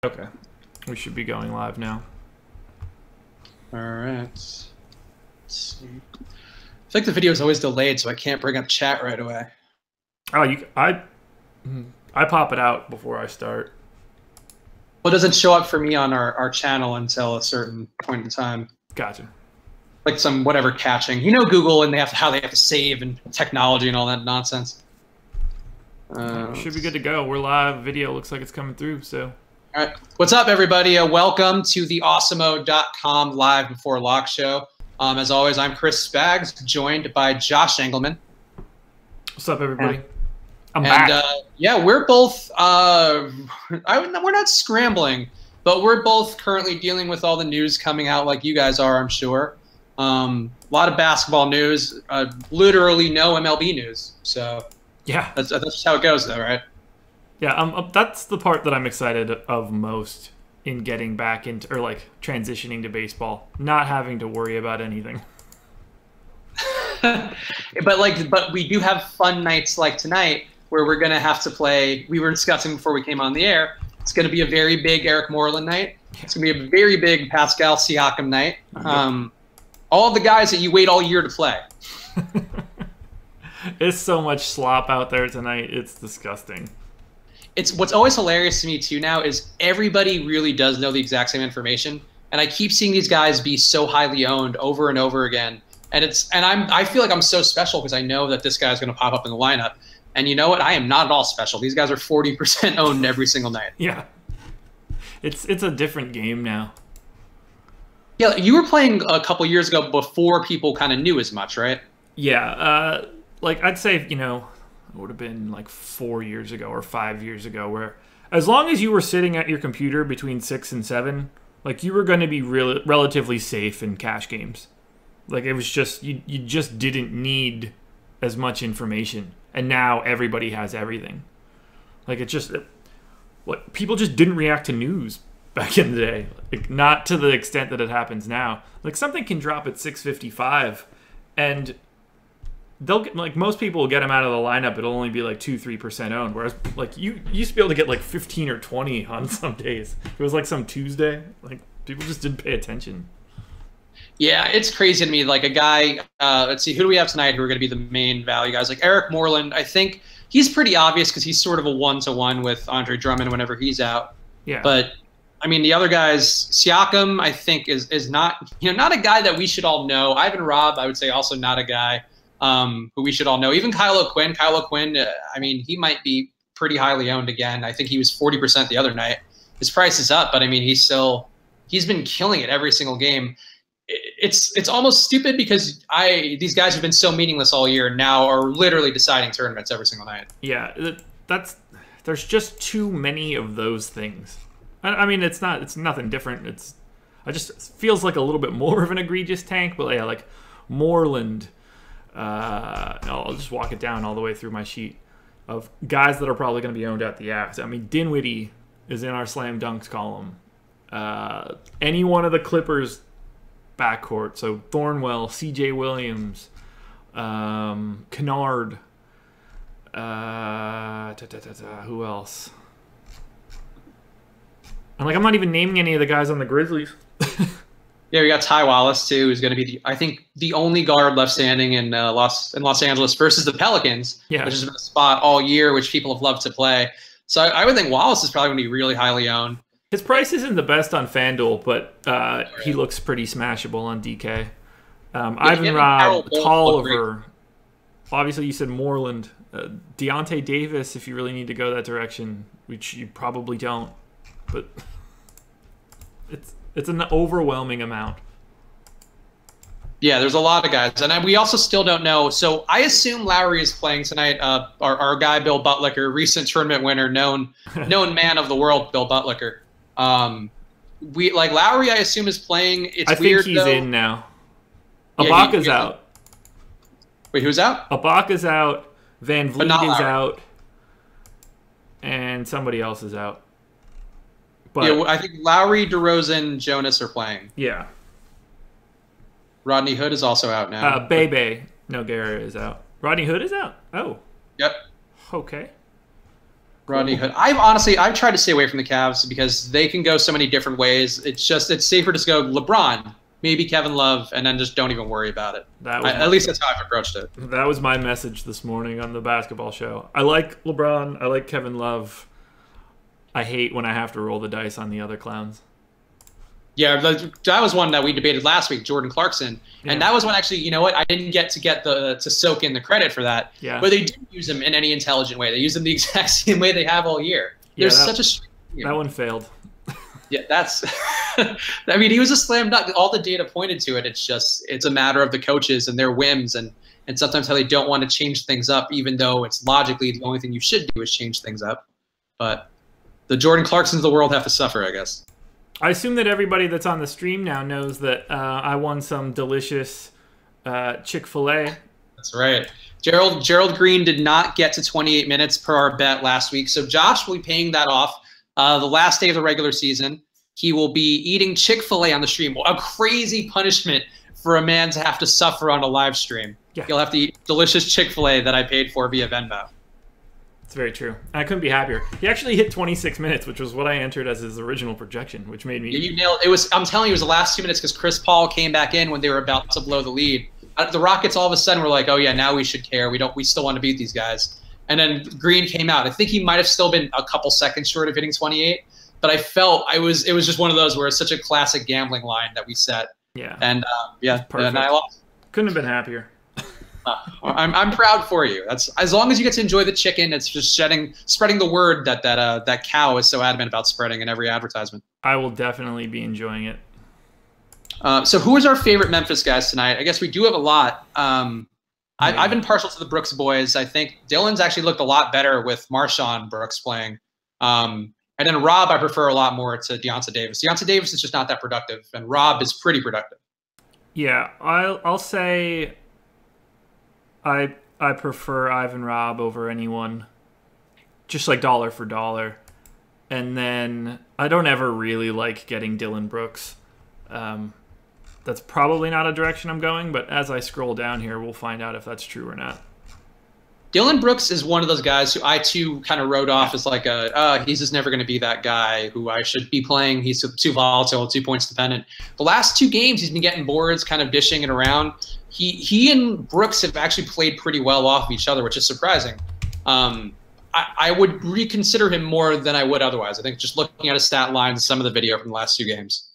Okay. We should be going live now. All right. Let's see. I feel like the video is always delayed, so I can't bring up chat right away. Oh, I pop it out before I start. Well, it doesn't show up for me on our channel until a certain point in time. Gotcha. Like some whatever catching. You know Google and how they have to save and technology and all that nonsense. Should be good to go. We're live. Video looks like it's coming through, so. All right. What's up, everybody? Welcome to the awesemo.com Live Before Lock show. As always, I'm Chris Spags, joined by Josh Engelman. What's up, everybody? I'm back. Yeah, we're both, we're not scrambling, but we're both currently dealing with all the news coming out like you guys are, I'm sure. A lot of basketball news, literally no MLB news. So yeah, that's just how it goes, though, right? Yeah, that's the part that I'm excited of most in getting back into, or like transitioning to baseball, not having to worry about anything. but we do have fun nights like tonight where we're gonna have to play. We were discussing before we came on the air. It's gonna be a very big Eric Moreland night. It's gonna be a very big Pascal Siakam night. All of the guys that you wait all year to play. There's so much slop out there tonight. It's disgusting. It's what's always hilarious to me too now is everybody really does know the exact same information, and I keep seeing these guys be so highly owned over and over again. And I feel like I'm so special because I know that this guy's going to pop up in the lineup. And you know what? I am not at all special. These guys are 40% owned every single night. Yeah, it's a different game now. Yeah, you were playing a couple years ago before people kind of knew as much, right? Yeah, like I'd say, you know, it would have been like 4 years ago or 5 years ago, where as long as you were sitting at your computer between 6 and 7, like you were going to be relatively safe in cash games. Like it was just you just didn't need as much information, and now everybody has everything. Like like people just didn't react to news back in the day, like not to the extent that it happens now. Like something can drop at 6:55, and they'll get, like most people will get them out of the lineup. It'll only be like 2-3% owned, whereas like you used to be able to get like 15 or 20 on some days. It was like some Tuesday. Like people just didn't pay attention. Yeah, it's crazy to me. Like a guy, let's see, who do we have tonight who are going to be the main value guys? Like Eric Moreland, I think he's pretty obvious because he's sort of a one-to-one with Andre Drummond whenever he's out. Yeah. But I mean, the other guys, Siakam, I think is not, not a guy that we should all know. Ivan Robb, I would say, also not a guy who we should all know. Even Kyle O'Quinn. Kyle O'Quinn, I mean, he might be pretty highly owned again. I think he was 40% the other night. His price is up, but I mean, he's been killing it every single game. It's almost stupid because these guys have been so meaningless all year and now are literally deciding tournaments every single night. Yeah, there's just too many of those things. I mean, it's nothing different. It just feels like a little bit more of an egregious tank. But yeah, like Moreland, I'll just walk it down all the way through my sheet of guys that are probably going to be owned at the axe. I mean, Dinwiddie is in our slam dunks column. Any one of the Clippers backcourt, so Thornwell, CJ Williams, Kennard, who else? And like I'm not even naming any of the guys on the Grizzlies. Yeah, we got Ty Wallace too, who's going to be I think the only guard left standing in Los Angeles versus the Pelicans, which has been a spot all year, which people have loved to play. So I would think Wallace is probably going to be really highly owned. His price isn't the best on FanDuel, but he looks pretty smashable on DK. Ivan Robb, Tolliver. Obviously, you said Moreland. Deontay Davis, if you really need to go that direction, which you probably don't. But it's an overwhelming amount. Yeah, there's a lot of guys. And we also still don't know. So I assume Lowry is playing tonight. Our guy, Bill Buttlicker, recent tournament winner, known man of the world, Bill Buttlicker. Lowry, I assume, is playing. I think he's in now. Ibaka's out. Wait, who's out? Ibaka's out. Van Vliet is out. And somebody else is out. But yeah, I think Lowry, DeRozan, Jonas are playing. Yeah. Rodney Hood is also out now. Bebe Nogueira is out. Rodney Hood is out? Oh. Yep. Okay. Rodney Hood. I've tried to stay away from the Cavs because they can go so many different ways. It's safer to go LeBron, maybe Kevin Love, and then just don't even worry about it. At least that's how I've approached it. That was my message this morning on the basketball show. I like LeBron. I like Kevin Love. I hate when I have to roll the dice on the other clowns. Yeah, that was one that we debated last week, Jordan Clarkson, and that was one actually. You know what? I didn't get to soak in the credit for that. Yeah. But they didn't use him in any intelligent way. They used him the exact same way they have all year. There's such a that one failed. Yeah, that's. I mean, he was a slam dunk. All the data pointed to it. It's a matter of the coaches and their whims and sometimes how they don't want to change things up, even though it's logically the only thing you should do is change things up. But the Jordan Clarksons of the world have to suffer, I guess. I assume that everybody that's on the stream now knows that I won some delicious Chick-fil-A. That's right. Gerald Green did not get to 28 minutes per our bet last week, so Josh will be paying that off the last day of the regular season. He will be eating Chick-fil-A on the stream. A crazy punishment for a man to have to suffer on a live stream. Yeah. He'll have to eat delicious Chick-fil-A that I paid for via Venmo. It's very true. I couldn't be happier. He actually hit 26 minutes, which was what I entered as his original projection, which made me... Yeah, you nailed it. I'm telling you, it was the last 2 minutes because Chris Paul came back in when they were about to blow the lead. The Rockets all of a sudden were like, oh yeah, now we should care. We still want to beat these guys. And then Green came out. I think he might have still been a couple seconds short of hitting 28, but I felt it was just one of those where it's such a classic gambling line that we set. Yeah. And perfect. And I lost. Couldn't have been happier. I'm proud for you. That's as long as you get to enjoy the chicken. It's just spreading the word that cow is so adamant about spreading in every advertisement. I will definitely be enjoying it. So who is our favorite Memphis guys tonight? I guess we do have a lot. I've been partial to the Brooks boys. I think Dylan's actually looked a lot better with Marshawn Brooks playing. And then Rob, I prefer a lot more to Deonta Davis. Deonta Davis is just not that productive, and Rob is pretty productive. Yeah, I'll say I prefer Ivan Robb over anyone, just like dollar for dollar. And then I don't ever really like getting Dylan Brooks. That's probably not a direction I'm going, but as I scroll down here, we'll find out if that's true or not. Dylan Brooks is one of those guys who I, too, kind of wrote off as like he's just never going to be that guy who I should be playing. He's too volatile, 2 points dependent. The last 2 games, he's been getting boards, kind of dishing it around. He and Brooks have actually played pretty well off of each other, which is surprising. I would reconsider him more than I would otherwise. I think just looking at his stat lines and some of the video from the last 2 games.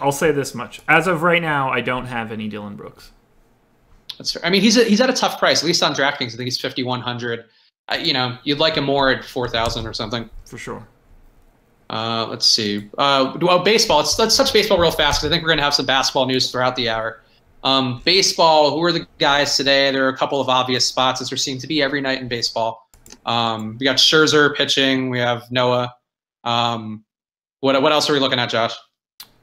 I'll say this much. As of right now, I don't have any Dylan Brooks. That's fair. I mean, he's at a tough price, at least on DraftKings. I think he's 5,100. You'd like him more at 4,000 or something. For sure. Let's see. Baseball. Let's touch baseball real fast because I think we're going to have some basketball news throughout the hour. Baseball, who are the guys today? There are a couple of obvious spots, as there seem to be every night in baseball. We got Scherzer pitching. We have Noah. What else are we looking at, Josh?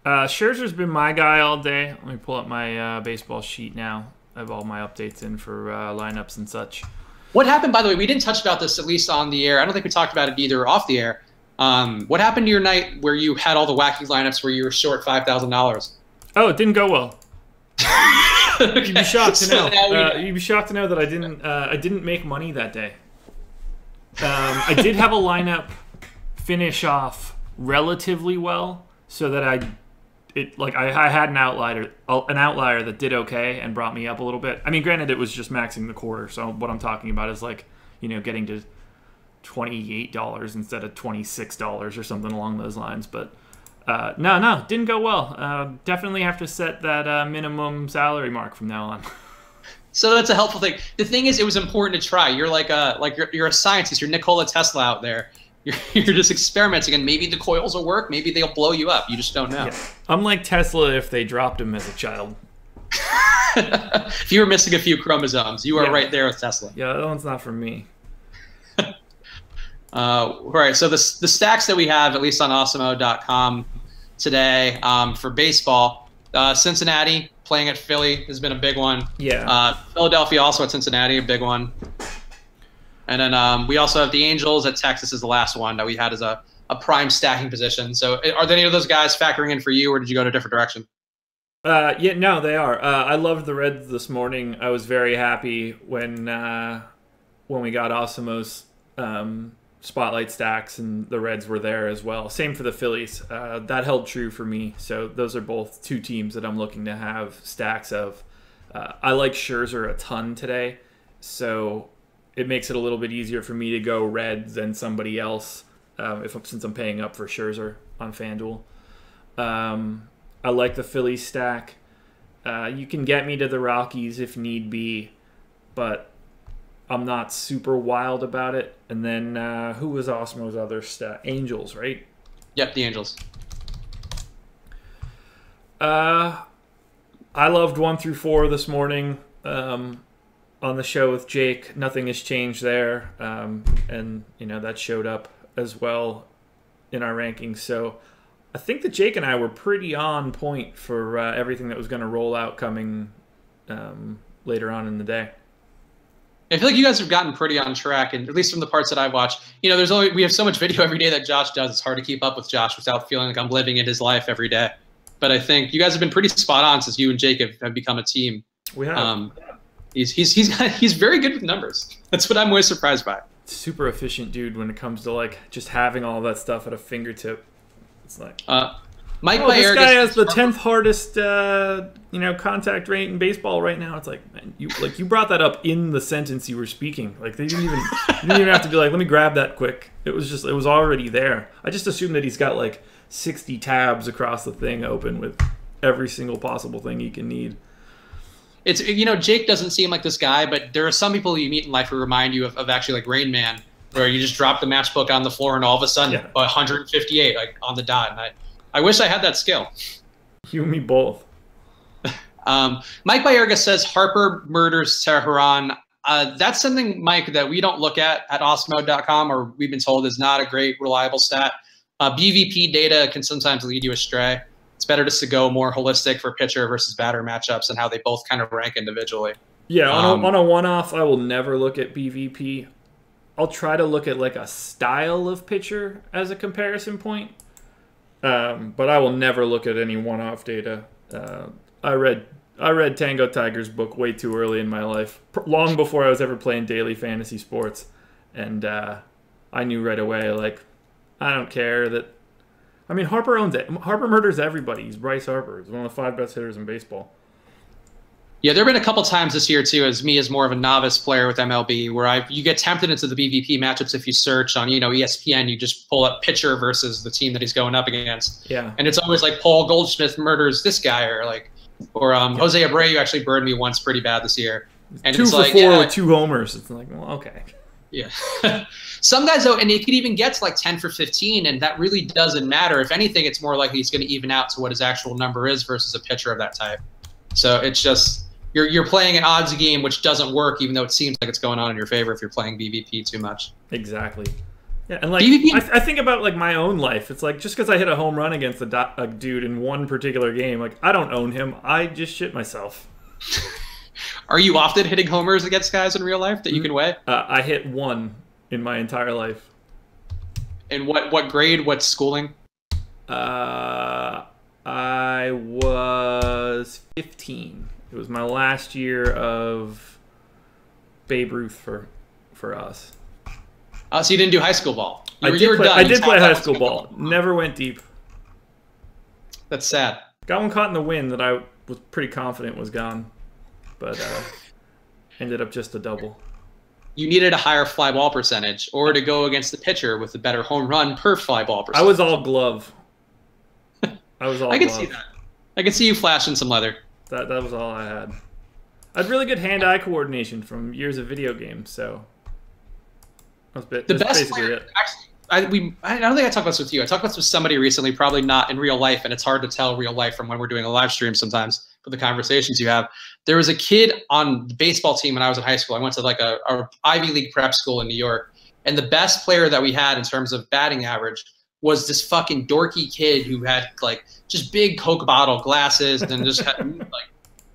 Scherzer's been my guy all day. Let me pull up my baseball sheet now. I have all my updates in for lineups and such. What happened, by the way? We didn't touch about this, at least on the air. I don't think we talked about it either off the air. What happened to your night where you had all the wacky lineups where you were short $5,000? Oh, it didn't go well. Okay. You'd be shocked to know. You'd be shocked to know that I didn't make money that day. I did have a lineup finish off relatively well, so that I had an outlier that did okay and brought me up a little bit. I mean, granted, it was just maxing the quarter, so what I'm talking about is getting to $28 instead of $26 or something along those lines. But no, didn't go well. Definitely have to set that minimum salary mark from now on. So that's a helpful thing. The thing is, it was important to try. You're you're a scientist. You're Nikola Tesla out there. You're just experimenting, and maybe the coils will work. Maybe they'll blow you up. You just don't know. Yeah. I'm like Tesla if they dropped him as a child. If you were missing a few chromosomes, you are right there with Tesla. Yeah, that one's not from me. All right, so the stacks that we have, at least on awesemo.com today for baseball, Cincinnati playing at Philly has been a big one. Yeah. Philadelphia also at Cincinnati, a big one. And then we also have the Angels at Texas is the last one that we had as a prime stacking position. So are there any of those guys factoring in for you, or did you go in a different direction? Yeah, no, they are. I loved the Reds this morning. I was very happy when we got Awesemo's spotlight stacks, and the Reds were there as well. Same for the Phillies. That held true for me. So those are both two teams that I'm looking to have stacks of. I like Scherzer a ton today, so it makes it a little bit easier for me to go Reds than somebody else since I'm paying up for Scherzer on FanDuel. I like the Phillies stack. You can get me to the Rockies if need be, but I'm not super wild about it. And then who was Osmo's other stat? Angels, right? Yep, the Angels. I loved 1 through 4 this morning on the show with Jake. Nothing has changed there, and that showed up as well in our rankings. So I think that Jake and I were pretty on point for everything that was going to roll out coming later on in the day. I feel like you guys have gotten pretty on track, and at least from the parts that I've watched. We have so much video every day that Josh does. It's hard to keep up with Josh without feeling like I'm living in his life every day. But I think you guys have been pretty spot on since you and Jake have become a team. We have. He's very good with numbers. That's what I'm always surprised by. Super efficient dude when it comes to like just having all that stuff at a fingertip. It's like Mike this guy has the 10th hardest contact rate in baseball right now. It's like, man, you brought that up in the sentence you were speaking. Like you didn't even have to be like, let me grab that quick. It was already there. I just assumed that he's got like 60 tabs across the thing open with every single possible thing he can need. It's Jake doesn't seem like this guy, but there are some people you meet in life who remind you of actually like Rain Man, where you just drop the matchbook on the floor and all of a sudden 158 like on the dot. And I wish I had that skill. You and me both. Mike Bayerga says Harper murders Tehran. That's something, Mike, that we don't look at Osmo.com, or we've been told is not a great reliable stat. BVP data can sometimes lead you astray. It's better just to go more holistic for pitcher versus batter matchups and how they both kind of rank individually. Yeah, on a one-off, I will never look at BVP. I'll try to look at like a style of pitcher as a comparison point. But I will never look at any one-off data. I read Tango Tiger's book way too early in my life, long before I was ever playing daily fantasy sports, and I knew right away, like, I don't care that. I mean, Harper owns it. Harper murders everybody. He's Bryce Harper. He's one of the 5 best hitters in baseball. Yeah, there have been a couple times this year, too, as more of a novice player with MLB, where you get tempted into the BVP matchups if you search on, ESPN, you just pull up pitcher versus the team that he's going up against. Yeah. And it's always like Paul Goldschmidt murders this guy, or Jose Abreu actually burned me once pretty bad this year. And 2 for 4 with 2 homers. It's like, well, okay. Yeah. Some guys, though, and it could even get to like 10 for 15, and that really doesn't matter. If anything, it's more likely he's going to even out to what his actual number is versus a pitcher of that type. So it's just you're playing an odds game, which doesn't work, even though it seems like it's going on in your favor if you're playing BVP too much. Exactly. Yeah, and like I think about like my own life. It's like just because I hit a home run against a dude in one particular game, like I don't own him. I just shit myself. Are you often hitting homers against guys in real life that you can weigh? I hit 1 in my entire life. And what grade? What schooling? I was 15. It was my last year of Babe Ruth for us. Oh, so you didn't do high school ball? I did play high school ball. Never went deep. That's sad. Got one caught in the wind that I was pretty confident was gone, but ended up just a double. You needed a higher fly ball percentage, or to go against the pitcher with a better home run per fly ball percentage. I was all glove. I can see that. I can see you flashing some leather. That was all I had. I had really good hand-eye coordination from years of video games, so that's basically it. Actually, I don't think I talked about this with you. I talked about this with somebody recently, probably not in real life, and it's hard to tell real life from when we're doing a live stream sometimes for the conversations you have. There was a kid on the baseball team when I was in high school. I went to like a Ivy League prep school in New York, and the best player that we had in terms of batting average was this fucking dorky kid who had like just big Coke bottle glasses and just had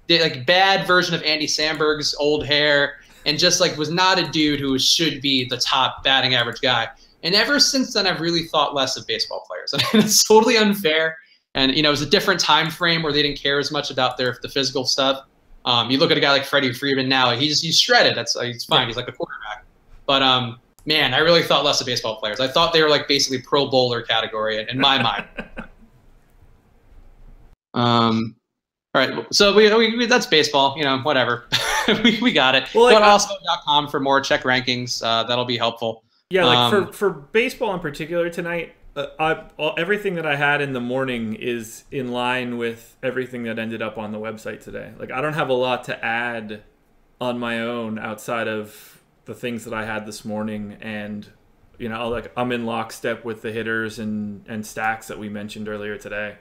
like bad version of Andy Samberg's old hair, and just like was not a dude who should be the top batting average guy. And ever since then, I've really thought less of baseball players. And it's totally unfair. And, you know, it was a different time frame where they didn't care as much about the physical stuff. You look at a guy like Freddie Freeman now, he's shredded. He's fine. He's like a quarterback. But Man, I really thought less of baseball players. I thought they were like basically Pro Bowler category in my mind. All right, so we that's baseball. You know, whatever. we got it. Well, Go to Osmo.com for more check rankings. That'll be helpful. Yeah, like for baseball in particular tonight, everything that I had in the morning is in line with everything that ended up on the website today. Like, I don't have a lot to add on my own outside of the things that I had this morning, and you know, like I'm in lockstep with the hitters and stacks that we mentioned earlier today.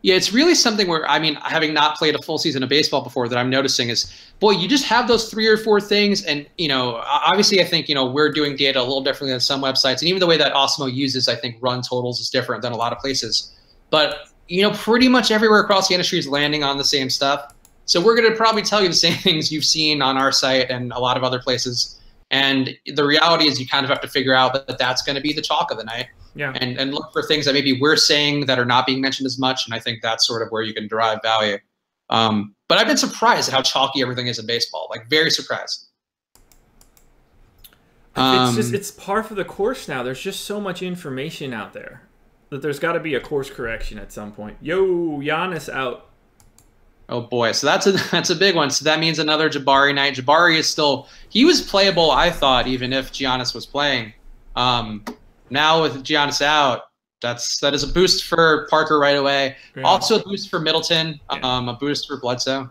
Yeah, it's really something where, I mean, having not played a full season of baseball before, that I'm noticing is, boy, you just have those 3 or 4 things. And, you know, obviously I think, you know, we're doing data a little differently than some websites. And even the way that Osmo uses, I think, run totals is different than a lot of places. But, you know, pretty much everywhere across the industry is landing on the same stuff. So we're going to probably tell you the same things you've seen on our site and a lot of other places. And the reality is you kind of have to figure out that that's going to be the chalk of the night. Yeah. And look for things that maybe we're saying that are not being mentioned as much. And I think that's sort of where you can derive value. But I've been surprised at how chalky everything is in baseball. Like, very surprised. It's par for the course now. There's just so much information out there that there's got to be a course correction at some point. Yo, Giannis out. Oh boy, so that's a big one. So that means another Jabari night. Jabari is still, he was playable, I thought, even if Giannis was playing. Now with Giannis out, that is a boost for Parker right away. Yeah. Also a boost for Middleton. Yeah. A boost for Bledsoe.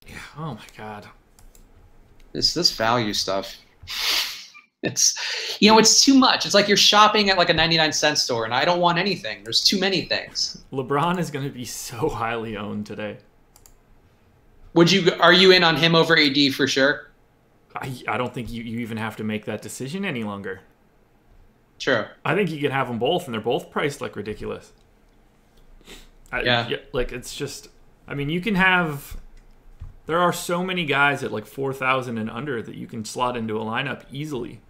Yeah. Oh my God. This value stuff. It's, you know, it's too much. It's like you're shopping at like a 99-cent store, and I don't want anything. There's too many things. LeBron is going to be so highly owned today. Are you in on him over AD for sure? I don't think you even have to make that decision any longer. Sure. I think you can have them both, and they're both priced like ridiculous. Yeah. Like, it's just, I mean, you can have, there are so many guys at like 4,000 and under that you can slot into a lineup easily.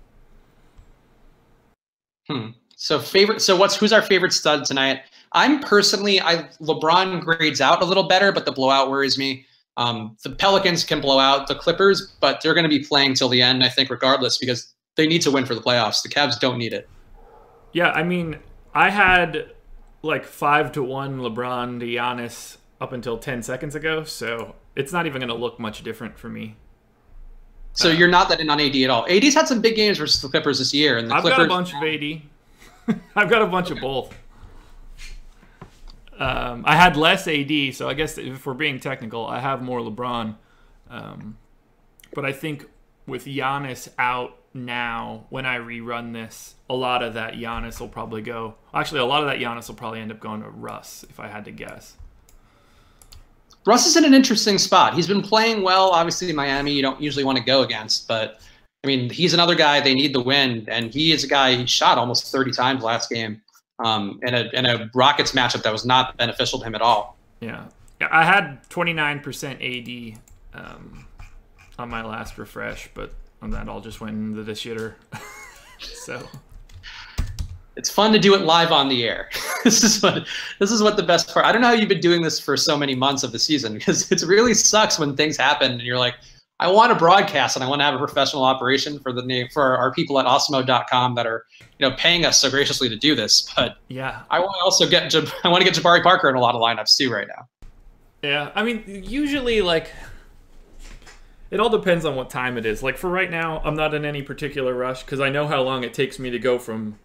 So who's our favorite stud tonight? I'm personally, LeBron grades out a little better, but the blowout worries me. The Pelicans can blow out the Clippers, but they're going to be playing till the end, I think, regardless, because they need to win for the playoffs. The Cavs don't need it. Yeah, I mean, I had like 5-1 LeBron to Giannis up until 10 seconds ago, so it's not even going to look much different for me. So you're not that in on AD at all. AD's had some big games versus the Clippers this year, and I've got a bunch of AD. I've got a bunch of both. I had less AD, so I guess if we're being technical, I have more LeBron. But I think with Giannis out now, when I rerun this, a lot of that Giannis will probably go. Actually, a lot of that Giannis will probably end up going to Russ, if I had to guess. Russ is in an interesting spot. He's been playing well. Obviously, in Miami, you don't usually want to go against, but I mean, he's another guy they need the win, and he is a guy he shot almost 30 times last game. In a Rockets matchup that was not beneficial to him at all. Yeah, I had 29% AD on my last refresh, but that all just went into the shitter. So it's fun to do it live on the air. This is what the best part. I don't know how you've been doing this for so many months of the season, because it really sucks when things happen and you're like, I want to broadcast and I want to have a professional operation for our people at Osmo.com that are, you know, paying us so graciously to do this. But yeah, I want to also get Jabari Parker in a lot of lineups too right now. Yeah, I mean, usually like it all depends on what time it is. Like for right now, I'm not in any particular rush because I know how long it takes me to go from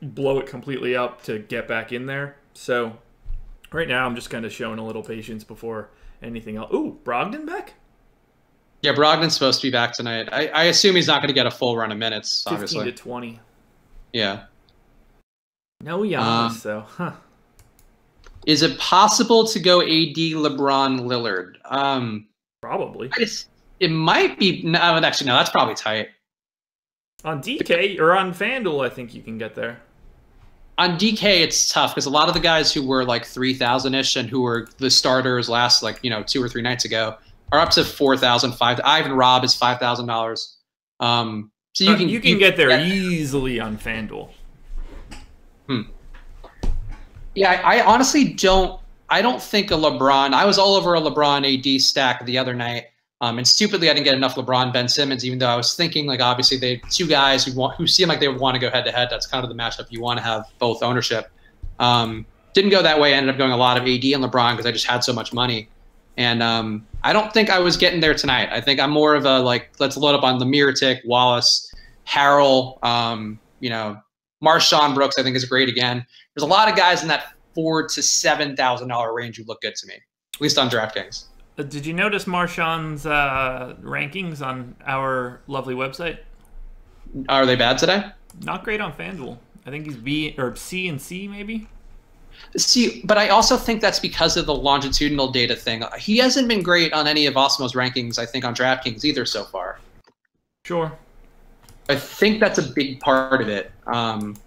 blow it completely up to get back in there. So right now, I'm just kind of showing a little patience before anything else. Ooh, Brogdon back? Yeah, Brogdon's supposed to be back tonight. I assume he's not going to get a full run of minutes, obviously. 15 to 20. Yeah. No Giannis, though. Huh. Is it possible to go AD, LeBron, Lillard? Probably. It might be. No, actually, no, that's probably tight. On DK or on FanDuel, I think you can get there. On DK, it's tough because a lot of the guys who were like 3,000-ish and who were the starters last 2 or 3 nights ago are up to 4,000, 5,000. Ivan Robb is $5,000. So you can get there easily on FanDuel. Yeah, I honestly don't. I don't think a LeBron. I was all over a LeBron AD stack the other night. And stupidly, I didn't get enough LeBron, Ben Simmons, even though I was thinking like obviously they two guys who seem like they would want to go head to head. That's kind of the matchup you want to have both ownership. Didn't go that way. I ended up going a lot of AD and LeBron because I just had so much money. And I don't think I was getting there tonight. I think I'm more of a like let's load up on Lemire Tick, Wallace, Harrell, Marshawn Brooks. I think is great again. There's a lot of guys in that $4,000 to $7,000 range who look good to me, at least on DraftKings. Did you notice Marshawn's rankings on our lovely website? Are they bad today? Not great on FanDuel. I think he's B or C and C maybe. See, but I also think that's because of the longitudinal data thing. He hasn't been great on any of Osmo's rankings, I think, on DraftKings either so far. Sure. I think that's a big part of it. And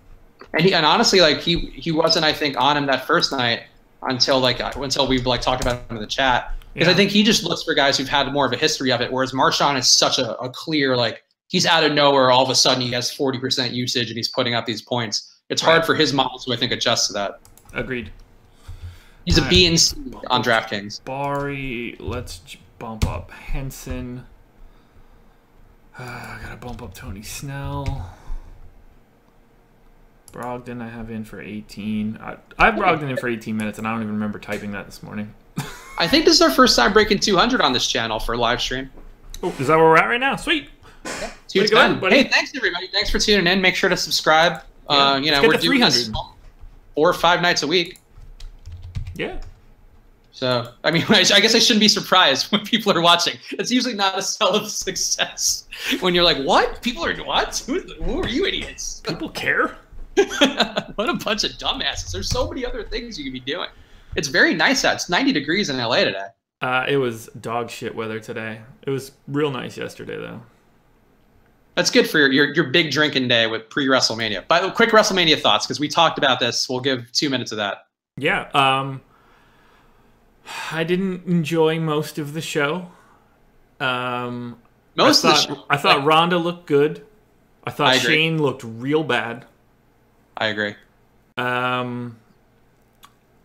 honestly, like he wasn't, I think, on him that first night until we've like talked about him in the chat. Because I think he just looks for guys who've had more of a history of it, whereas Marshawn is such a clear, like, he's out of nowhere. All of a sudden, he has 40% usage and he's putting up these points. It's hard for his models to, I think, adjust to that. Agreed. He's a B and C on DraftKings. Barry, let's bump up Henson. I gotta bump up Tony Snell. Brogdon I have in for 18. I have Brogdon in for 18 minutes, and I don't even remember typing that this morning. I think this is our first time breaking 200 on this channel for a live stream. Oh, is that where we're at right now? Sweet. Yeah, 210. Hey, thanks everybody. Thanks for tuning in. Make sure to subscribe. Yeah, we're doing this 4 or 5 nights a week. Yeah. So, I mean, I guess I shouldn't be surprised when people are watching. It's usually not a spell of success when you're like, what? People are what? Who are you idiots? People care? What a bunch of dumbasses. There's so many other things you could be doing. It's very nice out. It's 90 degrees in LA today. It was dog shit weather today. It was real nice yesterday, though. That's good for your big drinking day with pre-WrestleMania. By the way, quick WrestleMania thoughts, because we talked about this. We'll give 2 minutes of that. Yeah. I didn't enjoy most of the show. I thought Ronda looked good. I thought Shane looked real bad. I agree.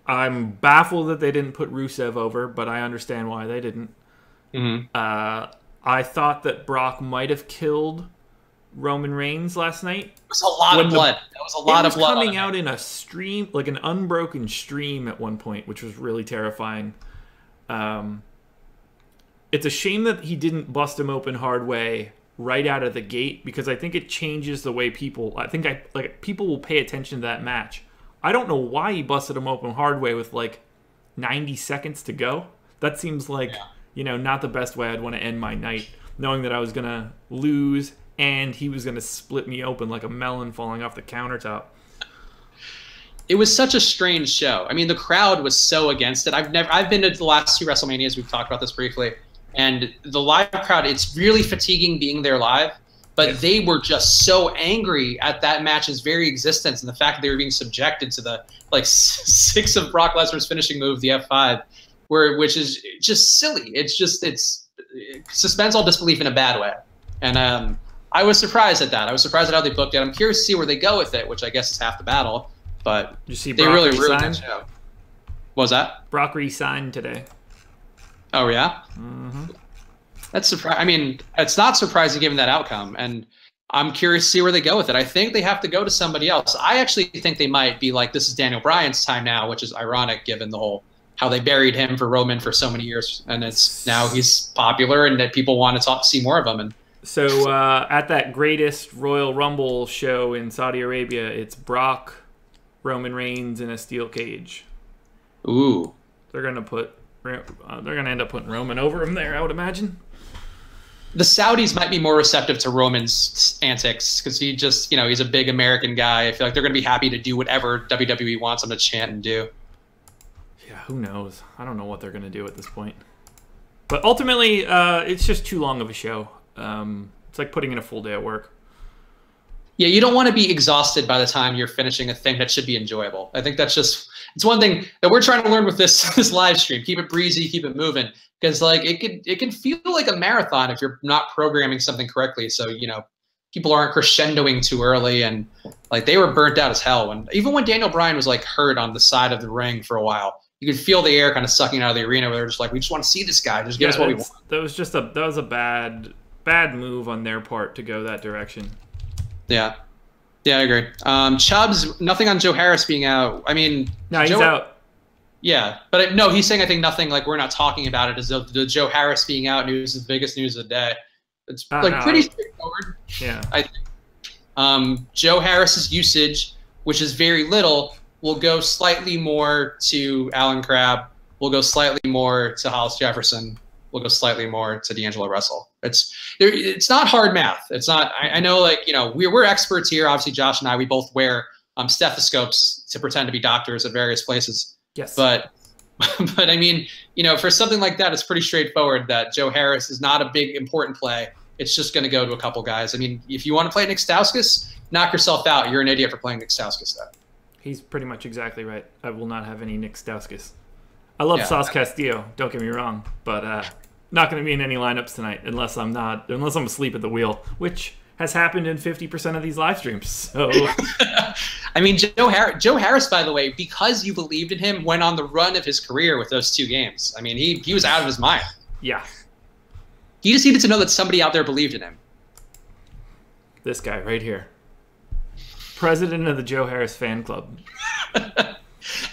I'm baffled that they didn't put Rusev over, but I understand why they didn't. Mm-hmm. I thought that Brock might have killed Roman Reigns last night. It was a lot of blood. That was a lot of blood. Coming out in a stream, like an unbroken stream at one point, which was really terrifying. It's a shame that he didn't bust him open hard way right out of the gate, because I think it changes the way people will pay attention to that match. I don't know why he busted him open hard way with like 90 seconds to go. That seems like, not the best way I'd want to end my night, knowing that I was going to lose and he was going to split me open like a melon falling off the countertop. It was such a strange show. I mean, the crowd was so against it. I've been to the last 2 WrestleManias. We've talked about this briefly. And the live crowd, it's really fatiguing being there live. But they were just so angry at that match's very existence and the fact that they were being subjected to the 6 of Brock Lesnar's finishing move, the F5, which is just silly. It suspends all disbelief in a bad way. And I was surprised at that. I was surprised at how they booked it. I'm curious to see where they go with it, which I guess is half the battle. But you see they really ruined that show. What was that? Brock re-signed today. Oh, yeah? Mm-hmm. That's surprising. I mean, it's not surprising given that outcome, and I'm curious to see where they go with it. I think they have to go to somebody else. I actually think they might be like, this is Daniel Bryan's time now, which is ironic given the whole how they buried him for Roman for so many years, and it's now he's popular and that people want to see more of him. And so at that greatest Royal Rumble show in Saudi Arabia, it's Brock, Roman Reigns in a steel cage. Ooh, they're gonna end up putting Roman over him there, I would imagine. The Saudis might be more receptive to Roman's antics because he just, he's a big American guy. I feel like they're going to be happy to do whatever WWE wants them to chant and do. Yeah, who knows? I don't know what they're going to do at this point. But ultimately, it's just too long of a show. It's like putting in a full day at work. Yeah, you don't want to be exhausted by the time you're finishing a thing that should be enjoyable. I think it's one thing that we're trying to learn with this live stream. Keep it breezy, keep it moving. Because it can feel like a marathon if you're not programming something correctly. So, people aren't crescendoing too early, and they were burnt out as hell. And even when Daniel Bryan was hurt on the side of the ring for a while, you could feel the air kind of sucking out of the arena where they're just like, we just want to see this guy. Just give us what we want. That was a bad move on their part to go that direction. Yeah. Yeah, I agree. Chubbs, nothing on Joe Harris being out. I mean, no, he's out. Yeah, but no, he's saying I think nothing like we're not talking about it as though the Joe Harris being out news is the biggest news of the day. It's pretty straightforward. Yeah. I think. Joe Harris's usage, which is very little, will go slightly more to Alan Crabb, will go slightly more to Hollis Jefferson, will go slightly more to D'Angelo Russell. It's not hard math. It's not. I know, like, we're experts here. Obviously, Josh and I, we both wear stethoscopes to pretend to be doctors at various places. Yes. But I mean, for something like that, it's pretty straightforward that Joe Harris is not a big important play. It's just going to go to a couple guys. I mean, if you want to play Nick Stauskas, knock yourself out. You're an idiot for playing Nick Stauskas, though. He's pretty much exactly right. I will not have any Nick Stauskas. I love Sauce Castillo. Don't get me wrong, but not going to be in any lineups tonight unless I'm asleep at the wheel, which has happened in 50% of these live streams. So, I mean, Joe Harris, by the way, because you believed in him, went on the run of his career with those 2 games. I mean, he was out of his mind. Yeah. He just needed to know that somebody out there believed in him. This guy right here. President of the Joe Harris fan club.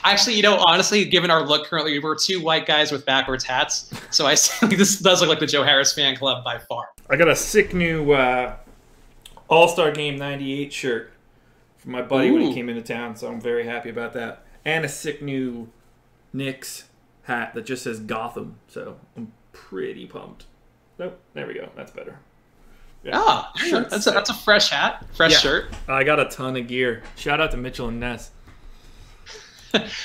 Actually, honestly, given our look currently, we're 2 white guys with backwards hats. So I think this does look like the Joe Harris fan club by far. I got a sick new All-Star Game 98 shirt from my buddy when he came into town, so I'm very happy about that. And a sick new Knicks hat that just says Gotham, so I'm pretty pumped. Nope, there we go. That's better. Yeah. That's a fresh hat, shirt. I got a ton of gear. Shout out to Mitchell and Ness.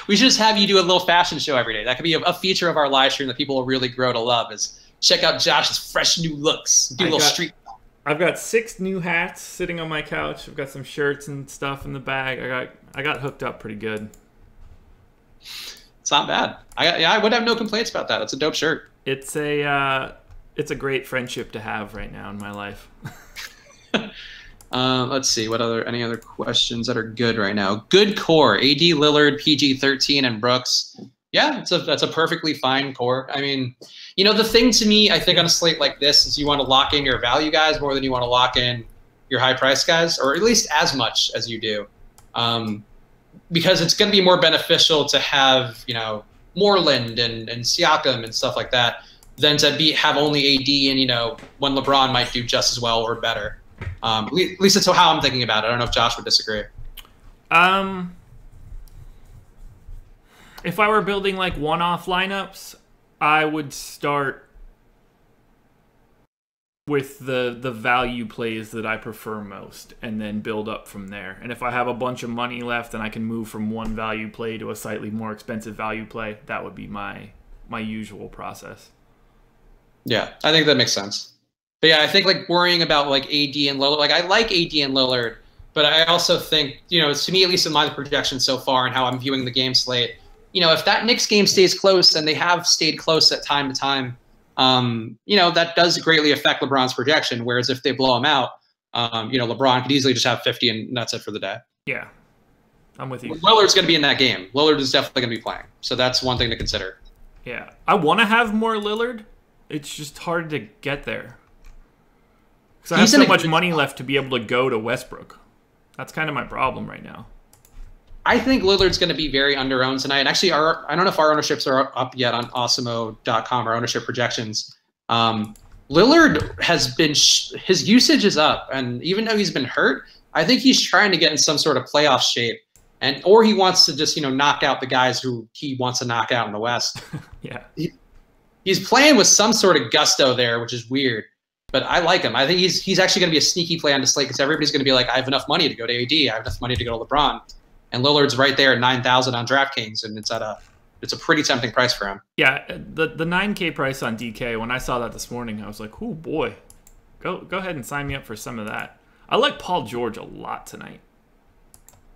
We should just have you do a little fashion show every day. That could be a feature of our live stream that people will really grow to love. Is check out Josh's fresh new looks. Do a little street. I've got 6 new hats sitting on my couch. I've got some shirts and stuff in the bag. I got hooked up pretty good. It's not bad. I would have no complaints about that. It's a dope shirt. It's a great friendship to have right now in my life. Let's see any other questions that are good right now. Good core: AD, Lillard, PG-13, and Brooks. Yeah, that's a perfectly fine core. I mean, the thing to me, I think on a slate like this is you want to lock in your value guys more than you want to lock in your high price guys, or at least as much as you do, because it's going to be more beneficial to have Moreland and Siakam and stuff like that than to have only AD and when LeBron might do just as well or better. At least that's how I'm thinking about it. I don't know if Josh would disagree. If I were building like one-off lineups, I would start with the value plays that I prefer most and then build up from there. And if I have a bunch of money left and I can move from one value play to a slightly more expensive value play, that would be my usual process. Yeah, I think that makes sense. But yeah, I think like worrying about like AD and Lillard, like I like AD and Lillard, but I also think, to me, at least in my projection so far and how I'm viewing the game slate, if that Knicks game stays close, and they have stayed close at time to time, that does greatly affect LeBron's projection. Whereas if they blow him out, LeBron could easily just have 50 and that's it for the day. Yeah, I'm with you. Lillard's going to be in that game. Lillard is definitely going to be playing. So that's one thing to consider. Yeah, I want to have more Lillard. It's just hard to get there. Because I have so much money left to be able to go to Westbrook. That's kind of my problem right now. I think Lillard's going to be very under-owned tonight. And actually, I don't know if our ownerships are up yet on Awesemo.com, our ownership projections. Lillard has been his usage is up, and even though he's been hurt, I think he's trying to get in some sort of playoff shape, or he wants to just knock out the guys who he wants to knock out in the West. Yeah, he's playing with some sort of gusto there, which is weird. But I like him. I think he's actually going to be a sneaky play on the slate because everybody's going to be like, I have enough money to go to AD. I have enough money to go to LeBron. And Lillard's right there at 9,000 on DraftKings, and it's a pretty tempting price for him. Yeah, the 9K price on DK, when I saw that this morning, I was like, oh boy, go ahead and sign me up for some of that. I like Paul George a lot tonight.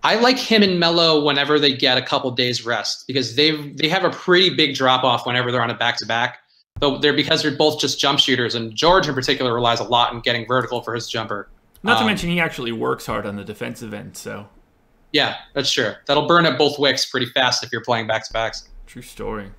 I like him and Melo whenever they get a couple days rest because they have a pretty big drop off whenever they're on a back-to-back. Though because they're both just jump shooters, and George in particular relies a lot on getting vertical for his jumper. Not to mention he actually works hard on the defensive end, so. Yeah, that's true. That'll burn at both wicks pretty fast if you're playing back-to-backs. True story.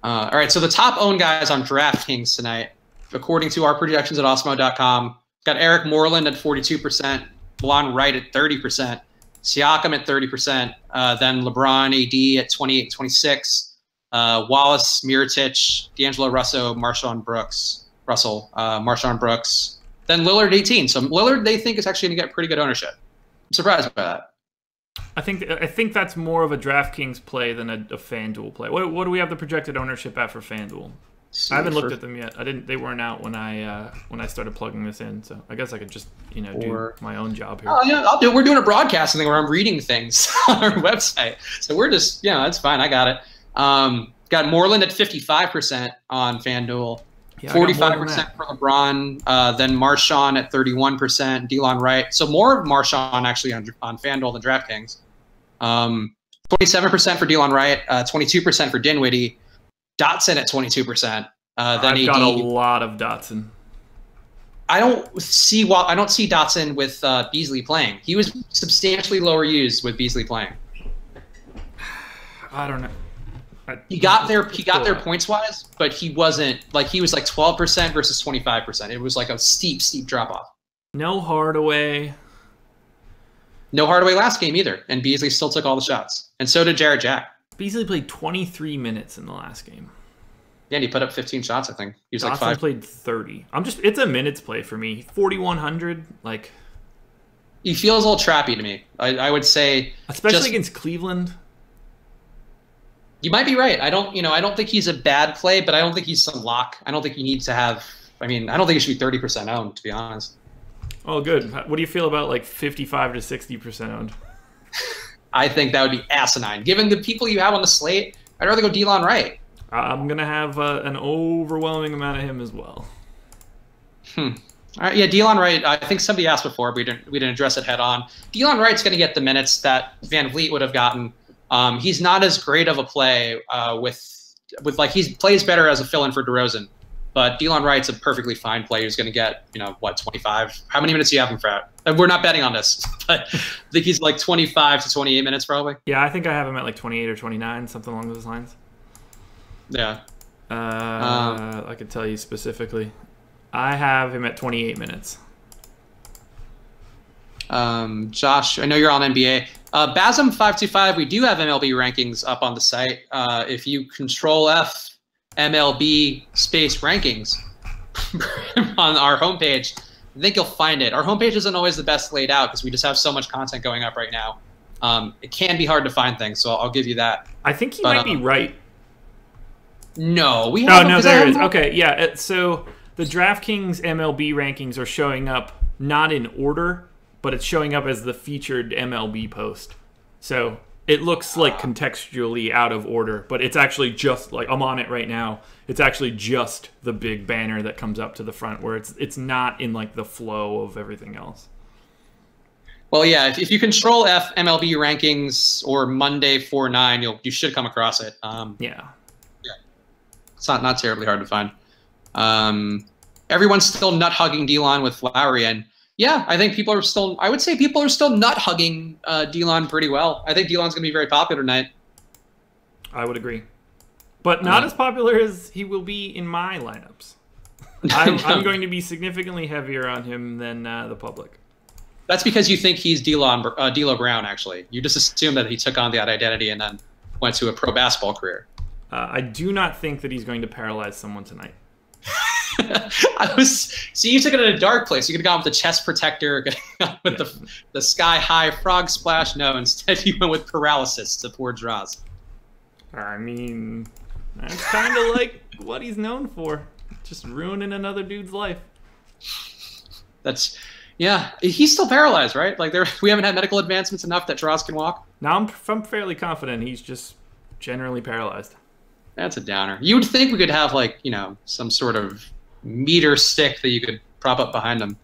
All right, so the top owned guys on DraftKings tonight, according to our projections at Osmo.com, got Eric Moreland at 42%, Delon Wright at 30%, Siakam at 30%, then LeBron AD at 28-26, Wallace, Mirotic, D'Angelo Russell, Marshawn Brooks, then Lillard 18. So Lillard, they think, is actually going to get pretty good ownership. I'm surprised by that. I think that's more of a DraftKings play than a FanDuel play. What do we have the projected ownership at for FanDuel? I haven't looked at them yet. They weren't out when I started plugging this in, so I guess I could just do my own job here. Oh yeah, I'll do. We're doing a broadcasting thing where I'm reading things on our website, so we're just that's fine. I got it. Got Moreland at 55% on FanDuel, 45% for LeBron, then Marshawn at 31%, Delon Wright. So more of Marshawn actually on FanDuel than DraftKings. 27% for Delon Wright, 22% for Dinwiddie, Dotson at 22%. Then I've got a lot of Dotson. I don't see Dotson with Beasley playing. He was substantially lower used with Beasley playing. I don't know. He got there points wise, but he wasn't he was like 12% versus 25%. It was like a steep drop off. No Hardaway. No Hardaway last game either, and Beasley still took all the shots, and so did Jarrett Jack. Beasley played 23 minutes in the last game. Yeah, and he put up 15 shots. I think he was Dotson like 5. Played 30. It's a minutes play for me. 4,100. He feels a little trappy to me. I would say, especially against Cleveland. You might be right. I don't think he's a bad play, but I don't think he's some lock. I don't think he needs to have. I don't think he should be 30% owned, to be honest. Oh, good. What do you feel about 55 to 60% owned? I think that would be asinine. Given the people you have on the slate, I'd rather go Delon Wright. I'm gonna have an overwhelming amount of him as well. All right, yeah, Delon Wright. I think somebody asked before, but we didn't address it head on. Delon Wright's going to get the minutes that Van Vliet would have gotten. He's not as great of a play with he plays better as a fill-in for DeRozan, but Delon Wright's a perfectly fine player who's going to get 25. How many minutes do you have him for? We're not betting on this, but I think he's 25 to 28 minutes probably. Yeah, I think I have him at 28 or 29, something along those lines. Yeah. I could tell you specifically. I have him at 28 minutes. Josh, I know you're on NBA. Basm525, we do have MLB rankings up on the site. If you control F MLB space rankings on our homepage, I think you'll find it. Our homepage isn't always the best laid out because we just have so much content going up right now. It can be hard to find things, so I'll give you that. I think he might be right. No, we have. Oh, no, there is. Okay, yeah. So the DraftKings MLB rankings are showing up not in order, but it's showing up as the featured MLB post. So it looks contextually out of order, but it's actually just I'm on it right now. It's actually just the big banner that comes up to the front, where it's not in the flow of everything else. Well, yeah. If you control F MLB rankings or Monday 4/9, you should come across it. Yeah. It's not terribly hard to find. Everyone's still nut hugging Delon with Lowry, and yeah, I think people are still nut hugging Delon pretty well. I think Delon's gonna be very popular tonight. I would agree, but not as popular as he will be in my lineups. I'm going to be significantly heavier on him than the public. That's because you think he's D'Lo Brown. Actually, you just assume that he took on that identity and then went to a pro basketball career. I do not think that he's going to paralyze someone tonight. So you took it in a dark place. You could have gone with the chest protector, with the sky high frog splash. No, instead you went with paralysis to poor draws. That's kind of what he's known for, just ruining another dude's life. Yeah, he's still paralyzed, right? We haven't had medical advancements enough that draws can walk. Now I'm fairly confident he's just generally paralyzed. That's a downer. You would think we could have some sort of meter stick that you could prop up behind him.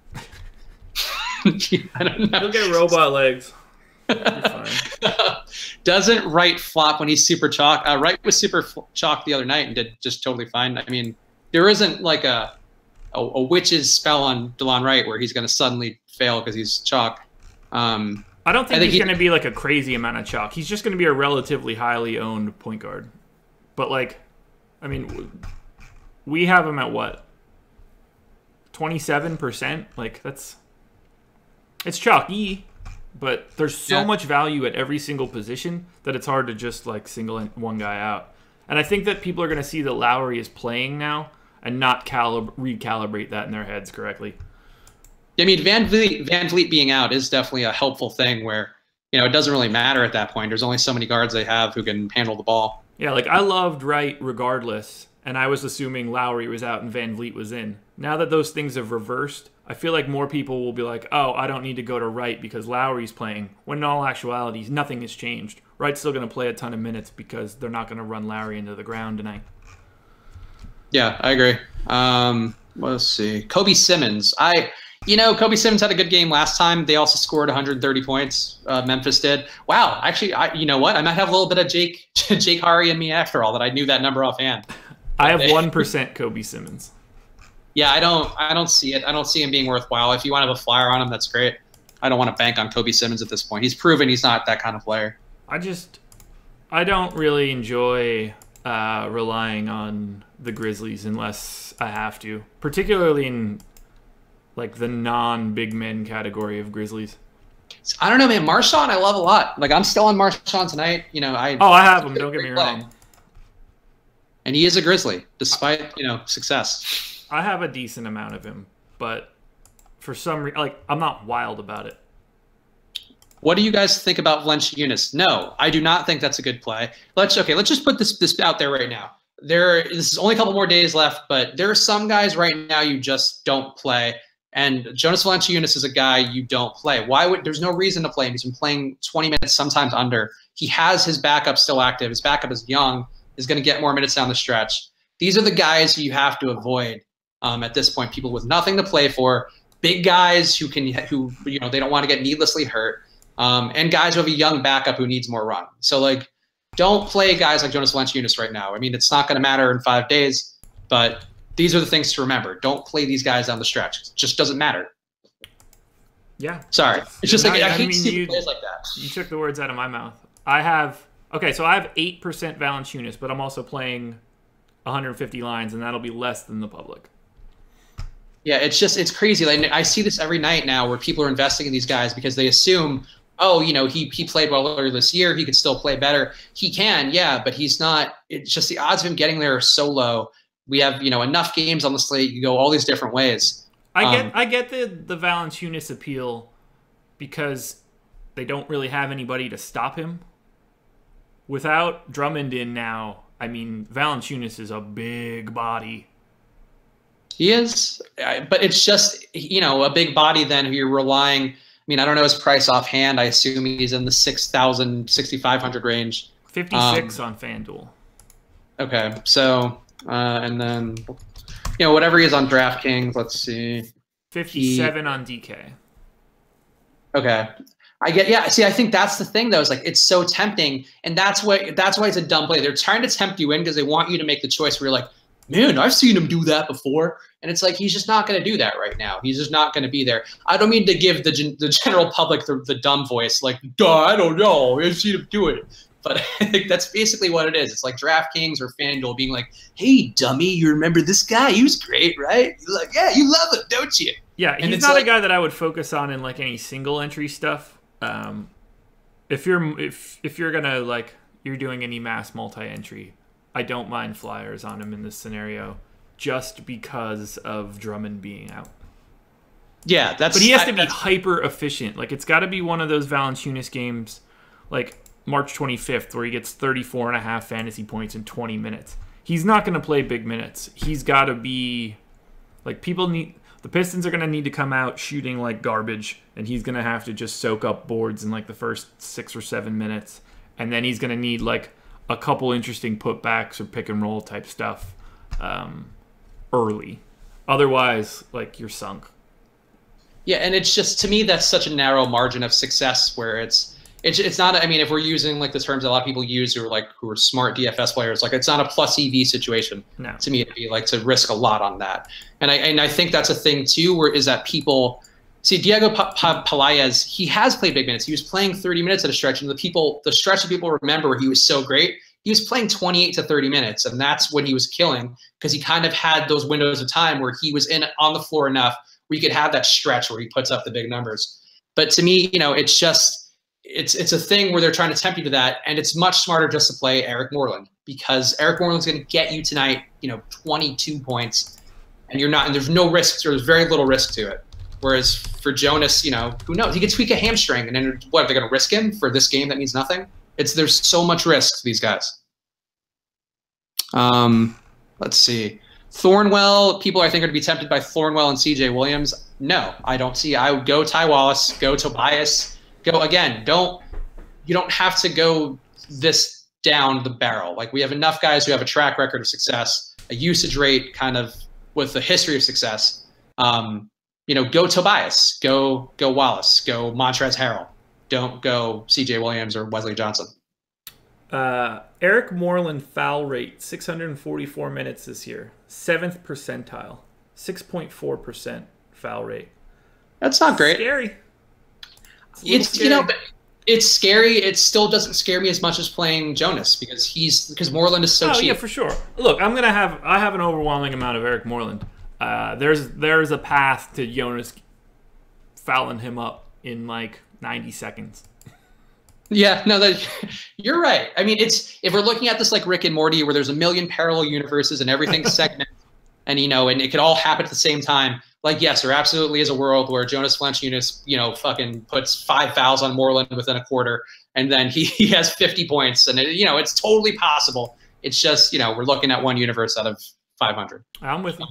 I don't know. He'll get robot legs. Doesn't Wright flop when he's super chalk? Wright was super chalk the other night and did just totally fine. There isn't a witch's spell on Delon Wright where he's going to suddenly fail because he's chalk. I don't think he's going to be a crazy amount of chalk. He's just going to be a relatively highly owned point guard. But like, I mean, we have him at what? 27%? Like it's chalky, but there's so much value at every single position that it's hard to just like single one guy out. And I think that people are going to see that Lowry is playing now and not recalibrate that in their heads correctly. I mean, Van Vliet being out is definitely a helpful thing where, you know, it doesn't really matter at that point. There's only so many guards they have who can handle the ball. Yeah, like I loved Wright regardless, and I was assuming Lowry was out and Van Vliet was in. Now that those things have reversed, I feel like more people will be like, oh, I don't need to go to Wright because Lowry's playing, when in all actuality, nothing has changed. Wright's still going to play a ton of minutes because they're not going to run Lowry into the ground tonight. Yeah, I agree. Let's see. Kobe Simmons. Kobe Simmons had a good game last time. They also scored 130 points. Memphis did. Wow. Actually, you know what? I might have a little bit of Jake Hari in me after all, that I knew that number offhand. I have 1% Kobe Simmons. Yeah, I don't see it. I don't see him being worthwhile. If you want to have a flyer on him, that's great. I don't want to bank on Kobe Simmons at this point. He's proven he's not that kind of player. I don't really enjoy relying on the Grizzlies unless I have to, particularly in like the non-big men category of Grizzlies. I don't know, man. Marshawn, I love a lot. Like, I'm still on Marshawn tonight. You know, I have him. Don't get me wrong. And he is a Grizzly, despite success. I have a decent amount of him, but for some reason, like, I'm not wild about it. What do you guys think about Valanciunas? No, I do not think that's a good play. Let's just put this out there right now. This is only a couple more days left, but there are some guys right now you just don't play. And Jonas Valanciunas is a guy you don't play. There's no reason to play him. He's been playing 20 minutes, sometimes under. He has his backup still active. His backup is young, is going to get more minutes down the stretch. These are the guys who you have to avoid at this point. People with nothing to play for, big guys who they don't want to get needlessly hurt, and guys who have a young backup who needs more run. So like, don't play guys like Jonas Valanciunas right now. I mean, it's not going to matter in 5 days, but these are the things to remember. Don't play these guys down the stretch. It just doesn't matter. Yeah. Sorry. It's just like, I hate seeing plays like that. You took the words out of my mouth. I have 8% Valanciunas, but I'm also playing 150 lines, and that'll be less than the public. Yeah, it's crazy. Like, I see this every night now where people are investing in these guys because they assume, oh, he played well earlier this year. He could still play better. He can, yeah, but he's not. It's just the odds of him getting there are so low. We have, enough games on the slate. You go all these different ways. I get the Valanciunas appeal because they don't really have anybody to stop him. Without Drummond in now, I mean, Valanciunas is a big body. He is, but it's just, a big body then who you're relying. I mean, I don't know his price offhand. I assume he's in the 6,000, 6,500 range. 56 on FanDuel. Okay, so... and then, whatever he is on DraftKings, let's see. 57 on DK. Okay. I think that's the thing, though. Is like, it's so tempting, and that's why it's a dumb play. They're trying to tempt you in because they want you to make the choice where you're like, man, I've seen him do that before. And it's like, he's just not going to do that right now. He's just not going to be there. I don't mean to give the general public the dumb voice, like, duh, I don't know. I've seen him do it. But I think that's basically what it is. It's like DraftKings or FanDuel being like, hey, dummy, you remember this guy? He was great, right? You're like, yeah, you love him, don't you? Yeah, he's not a guy that I would focus on in like any single entry stuff. If you're gonna like you're doing any mass multi-entry, I don't mind flyers on him in this scenario, just because of Drummond being out. Yeah, but he has to be hyper efficient. Like, it's got to be one of those Valanciunas games, like March 25th, where he gets 34.5 fantasy points in 20 minutes. He's not going to play big minutes. He's got to be like, the Pistons are going to need to come out shooting like garbage, and he's going to have to just soak up boards in like the first 6 or 7 minutes, and then he's going to need like a couple interesting putbacks or pick and roll type stuff early. Otherwise, like, you're sunk. Yeah, and it's just, to me, that's such a narrow margin of success where it's not, I mean, if we're using like the terms that a lot of people use who are smart DFS players, like, it's not a plus EV situation. No. To me. It'd be like to risk a lot on that. And I think that's a thing too, where is that people see Diego Pelaez, he has played big minutes. He was playing 30 minutes at a stretch, and the stretch that people remember where he was so great, he was playing 28 to 30 minutes, and that's when he was killing because he kind of had those windows of time where he was on the floor enough where you could have that stretch where he puts up the big numbers. But to me, it's just it's a thing where they're trying to tempt you to that, and it's much smarter just to play Eric Moreland because Eric Moreland's going to get you tonight, 22 points, and there's no risk, or there's very little risk to it. Whereas for Jonas, who knows? He could tweak a hamstring, and then what? Are they going to risk him for this game that means nothing? There's so much risk to these guys. Let's see. Thornwell, people I think are going to be tempted by Thornwell and CJ Williams. No, I don't see. I would go Ty Wallace, go Tobias, go again. You don't have to go this down the barrel. Like we have enough guys who have a track record of success, a usage rate kind of with a history of success. Go Tobias, go Wallace, go Montrezl Harrell. Don't go CJ Williams or Wesley Johnson. Eric Moreland foul rate, 644 minutes this year. 7th percentile. 6.4% foul rate. That's not great. Scary. It's scary. But it's scary. It still doesn't scare me as much as playing Jonas because Moreland is so cheap. Oh, yeah, for sure. Look, I have an overwhelming amount of Eric Moreland. There's a path to Jonas fouling him up in like 90 seconds. Yeah, no, you're right. I mean, if we're looking at this like Rick and Morty, where there's a million parallel universes and everything's segmented, and and it could all happen at the same time. Like, yes, there absolutely is a world where Jonas Valanciunas, fucking puts 5 fouls on Moreland within a quarter, and then he has 50 points, and it's totally possible. It's just we're looking at one universe out of 500. I'm with you.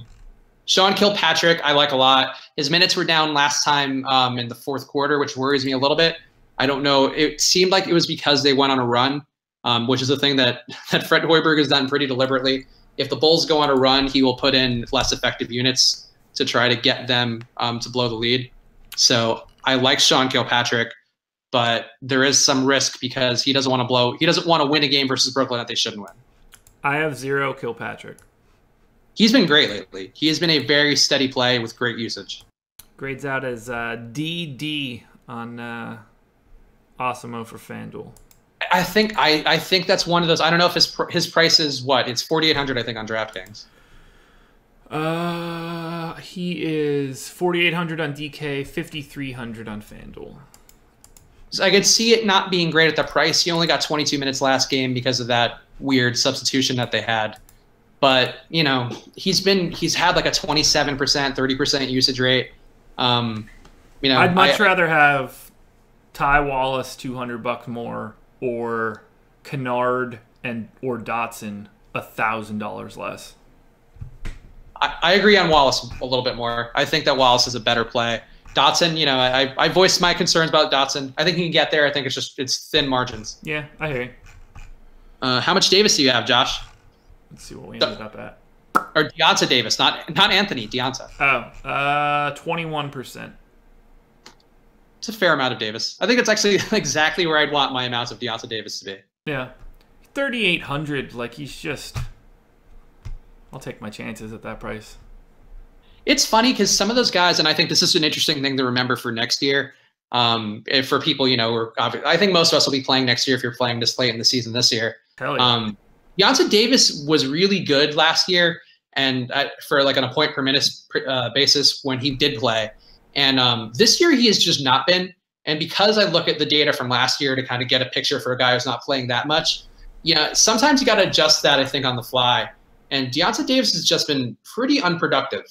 Sean Kilpatrick, I like a lot. His minutes were down last time in the fourth quarter, which worries me a little bit. I don't know. It seemed like it was because they went on a run, which is a thing that Fred Hoiberg has done pretty deliberately. If the Bulls go on a run, he will put in less effective units to try to get them to blow the lead. So I like Sean Kilpatrick, but there is some risk because he doesn't want to win a game versus Brooklyn that they shouldn't win. I have 0 Kilpatrick. He's been great lately. He has been a very steady play with great usage. Grades out as DD on Awesemo for FanDuel. I think that's one of those. I don't know if his price is what? It's 4,800, I think, on DraftKings. He is 4,800 on DK, 5,300 on FanDuel. So I could see it not being great at the price. He only got 22 minutes last game because of that weird substitution that they had. But he's had like a 27%, 30% usage rate. I'd much rather have Ty Wallace $200 more, or Kennard or Dotson $1,000 less. I agree on Wallace a little bit more. I think that Wallace is a better play. Dotson, I voiced my concerns about Dotson. I think he can get there. I think it's thin margins. Yeah, I hear you. How much Davis do you have, Josh? Let's see what we ended up at. Or Deonta Davis, not Anthony, Deonta. 21%. It's a fair amount of Davis. I think it's actually exactly where I'd want my amounts of Deonta Davis to be. Yeah. 3,800, like he's just... I'll take my chances at that price. It's funny because some of those guys, and I think this is an interesting thing to remember for next year, for people, I think most of us will be playing next year if you're playing this late in the season this year. Hell yeah. Deonta Davis was really good last year, and for like on a point per minute basis when he did play. And this year he has just not been. And because I look at the data from last year to kind of get a picture for a guy who's not playing that much, sometimes you got to adjust that, I think, on the fly. And Deonta Davis has just been pretty unproductive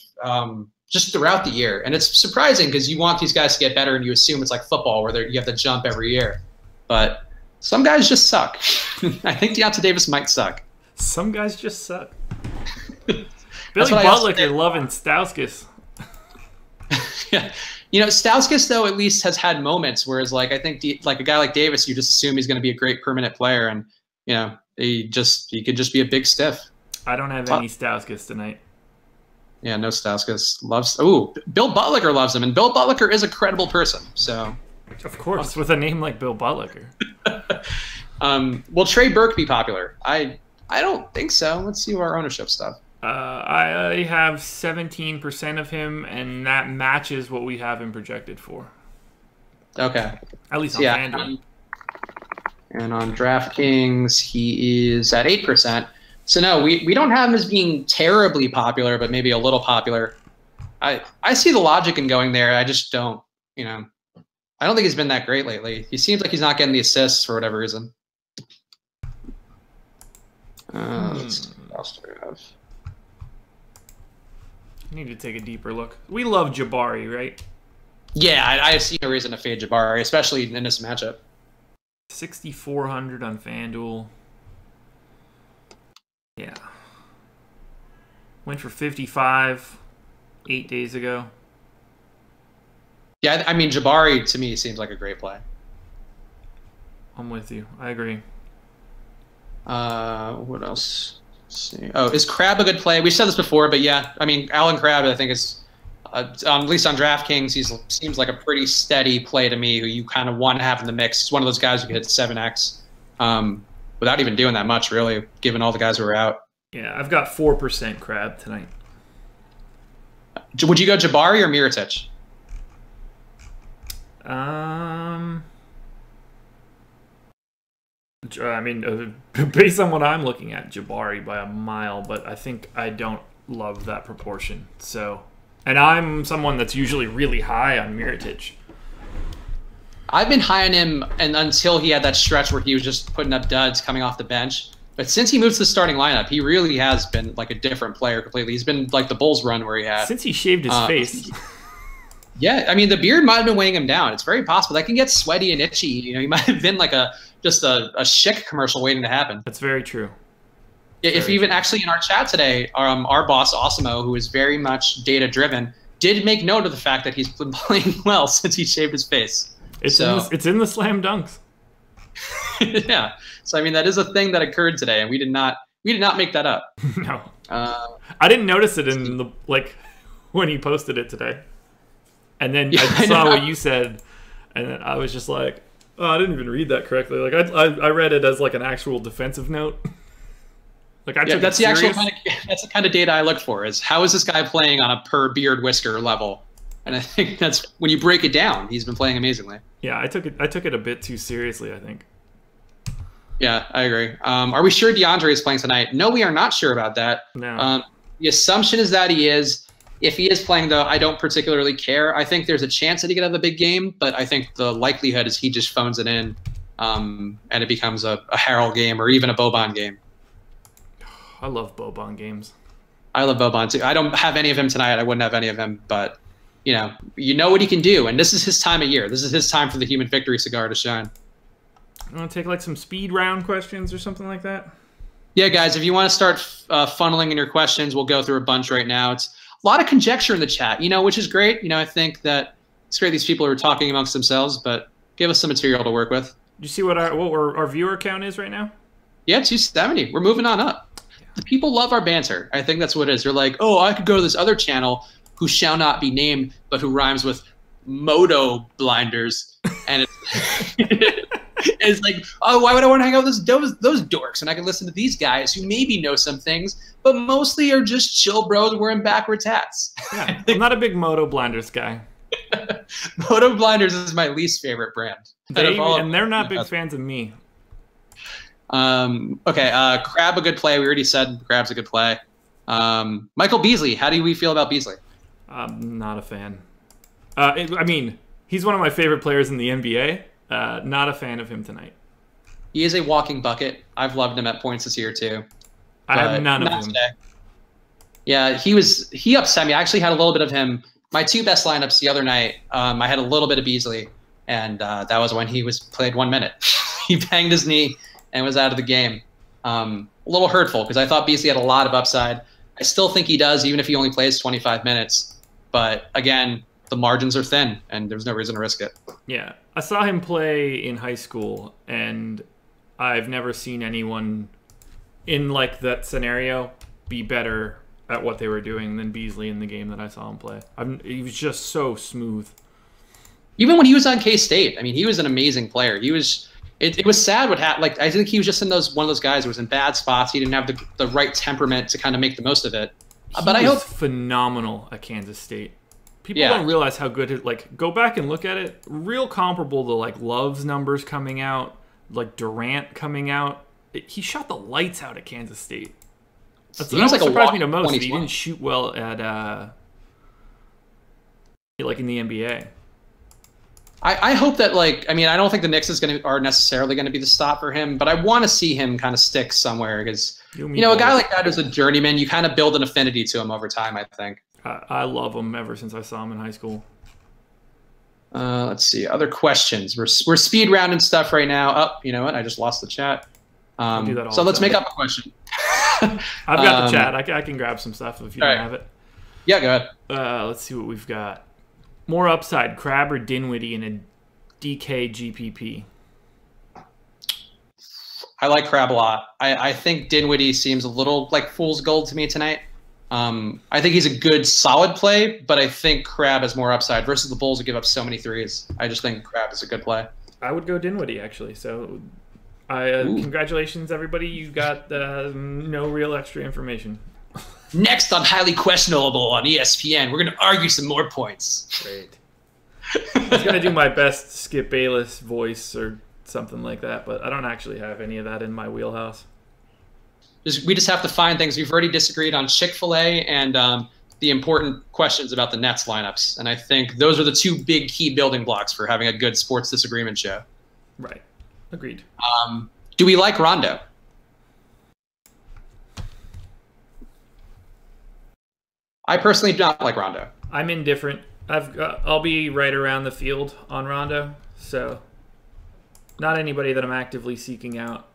just throughout the year. And it's surprising because you want these guys to get better and you assume it's like football where you have to jump every year. But some guys just suck. I think Deonta Davis might suck. Some guys just suck. Billy Butler loving Stauskas. Yeah. Stauskas, though, at least has had moments, whereas I think like a guy like Davis, you just assume he's going to be a great permanent player, and he could just be a big stiff. I don't have any Stauskas tonight. Yeah, no Stauskas. Bill Butler loves him, and Bill Butler is a credible person. So, of course, with a name like Bill Butler. Will Trey Burke be popular? I don't think so. Let's see our ownership stuff. I have 17% of him, and that matches what we have him projected for. Okay. At least on FanDuel. And on DraftKings, he is at 8%. So no, we don't have him as being terribly popular, but maybe a little popular. I see the logic in going there. I just don't, I don't think he's been that great lately. He seems like he's not getting the assists for whatever reason. Let's see what else do we have? I need to take a deeper look. We love Jabari, right? Yeah, I see no reason to fade Jabari, especially in this matchup. 6,400 on FanDuel. Yeah. Went for 55 8 days ago. Yeah, I mean, Jabari to me seems like a great play. I'm with you. I agree. What else? Let's see. Oh, is Crab a good play? We've said this before, but yeah, I mean, Alan Crab, I think is, at least on DraftKings, he seems like a pretty steady play to me who you kind of want to have in the mix. He's one of those guys who can hit 7x without even doing that much, really, given all the guys who are out. Yeah, I've got 4% Crab tonight. Would you go Jabari or Mirotic? I mean, based on what I'm looking at, Jabari by a mile, but I think I don't love that proportion. So, and I'm someone that's usually really high on Mirotic. I've been high on him and until he had that stretch where he was just putting up duds coming off the bench. But since he moved to the starting lineup, he really has been like a different player completely. He's been like the Bulls run where he had. Since he shaved his face. Yeah, I mean, the beard might have been weighing him down. It's very possible. That can get sweaty and itchy. He might have been like just a Schick commercial waiting to happen. That's very true. If even actually in our chat today, our boss, Osimo, who is very much data-driven, did make note of the fact that he's been playing well since he shaved his face. It's in the slam dunks. Yeah. So I mean that is a thing that occurred today, and we did not make that up. No. I didn't notice it in the when he posted it today. And then I saw what you said, and then I was just like, oh, I didn't even read that correctly. Like I read it as like an actual defensive note. Like I took that's it the serious. that's the kind of data I look for is how is this guy playing on a per beard whisker level? And I think that's when you break it down, he's been playing amazingly. Yeah, I took it a bit too seriously, I think. Yeah, I agree. Are we sure DeAndre is playing tonight? No, we are not sure about that. No. The assumption is that he is. If he is playing, though, I don't particularly care. I think there's a chance that he could have a big game, but I think the likelihood is he just phones it in, and it becomes a Harrell game or even a Boban game. I love Boban games. I love Boban, too. I don't have any of him tonight. I wouldn't have any of him, but, you know what he can do, and this is his time of year. This is his time for the human victory cigar to shine. You want to take like some speed round questions or something like that? Yeah, guys, if you want to start funneling in your questions, we'll go through a bunch right now. It's a lot of conjecture in the chat, which is great. I think that it's great these people are talking amongst themselves, but give us some material to work with. Do you see what our viewer count is right now? Yeah, 270. We're moving on up. Yeah. The people love our banter. I think that's what it is. They're like, oh, I could go to this other channel who shall not be named, but who rhymes with Moto Blinders. And it's like, oh, why would I want to hang out with those dorks? And I can listen to these guys who maybe know some things, but mostly are just chill bros wearing backwards hats. Yeah, I'm not a big Moto Blinders guy. Moto Blinders is my least favorite brand. They're not big fans of me. Okay, Crab a good play. We already said Crab's a good play. Michael Beasley, how do we feel about Beasley? I'm not a fan. I mean, he's one of my favorite players in the NBA. Not a fan of him tonight. He is a walking bucket. I've loved him at points this year too. I have none of him. Today. Yeah, he upset me. I actually had a little bit of him. My two best lineups the other night, I had a little bit of Beasley, and that was when he played 1 minute. He banged his knee and was out of the game. A little hurtful because I thought Beasley had a lot of upside. I still think he does, even if he only plays 25 minutes. But again, the margins are thin, and there's no reason to risk it. Yeah, I saw him play in high school, and I've never seen anyone in like that scenario be better at what they were doing than Beasley in the game that I saw him play. He was just so smooth. Even when he was on K-State, I mean, he was an amazing player. He was. It was sad what happened. Like I think he was just one of those guys who was in bad spots. He didn't have the right temperament to kind of make the most of it. But I hope phenomenal at Kansas State. People don't realize how good it. Like go back and look at it. Real comparable to like Love's numbers coming out. like Durant coming out. He shot the lights out at Kansas State. That surprised me the most. He didn't shoot well at like in the NBA. I hope that, like, I mean, I don't think the Knicks are necessarily going to be the stop for him, but I want to see him kind of stick somewhere because, a guy like that is a journeyman. You kind of build an affinity to him over time, I think. I love him ever since I saw him in high school. Let's see. Other questions. We're speed rounding stuff right now. Oh, you know what? I just lost the chat. So let's make up a question. I've got the chat. I can grab some stuff if you don't have it. Yeah, go ahead. Let's see what we've got. More upside, Crab or Dinwiddie in a DK GPP? I like Crab a lot. I think Dinwiddie seems a little like fool's gold to me tonight. I think he's a good, solid play, but I think Crab has more upside versus the Bulls who give up so many threes. I just think Crab is a good play. I would go Dinwiddie, actually. So congratulations, everybody. You got no real extra information. Next on Highly Questionable on ESPN, we're going to argue some more points. Great. I was going to do my best Skip Bayless voice or something like that, but I don't actually have any of that in my wheelhouse. We just have to find things. We've already disagreed on Chick-fil-A and the important questions about the Nets lineups. And I think those are the two big key building blocks for having a good sports disagreement show. Right. Agreed. Do we like Rondo? I personally do not like Rondo. I'm indifferent. I'll be right around the field on Rondo, so not anybody that I'm actively seeking out.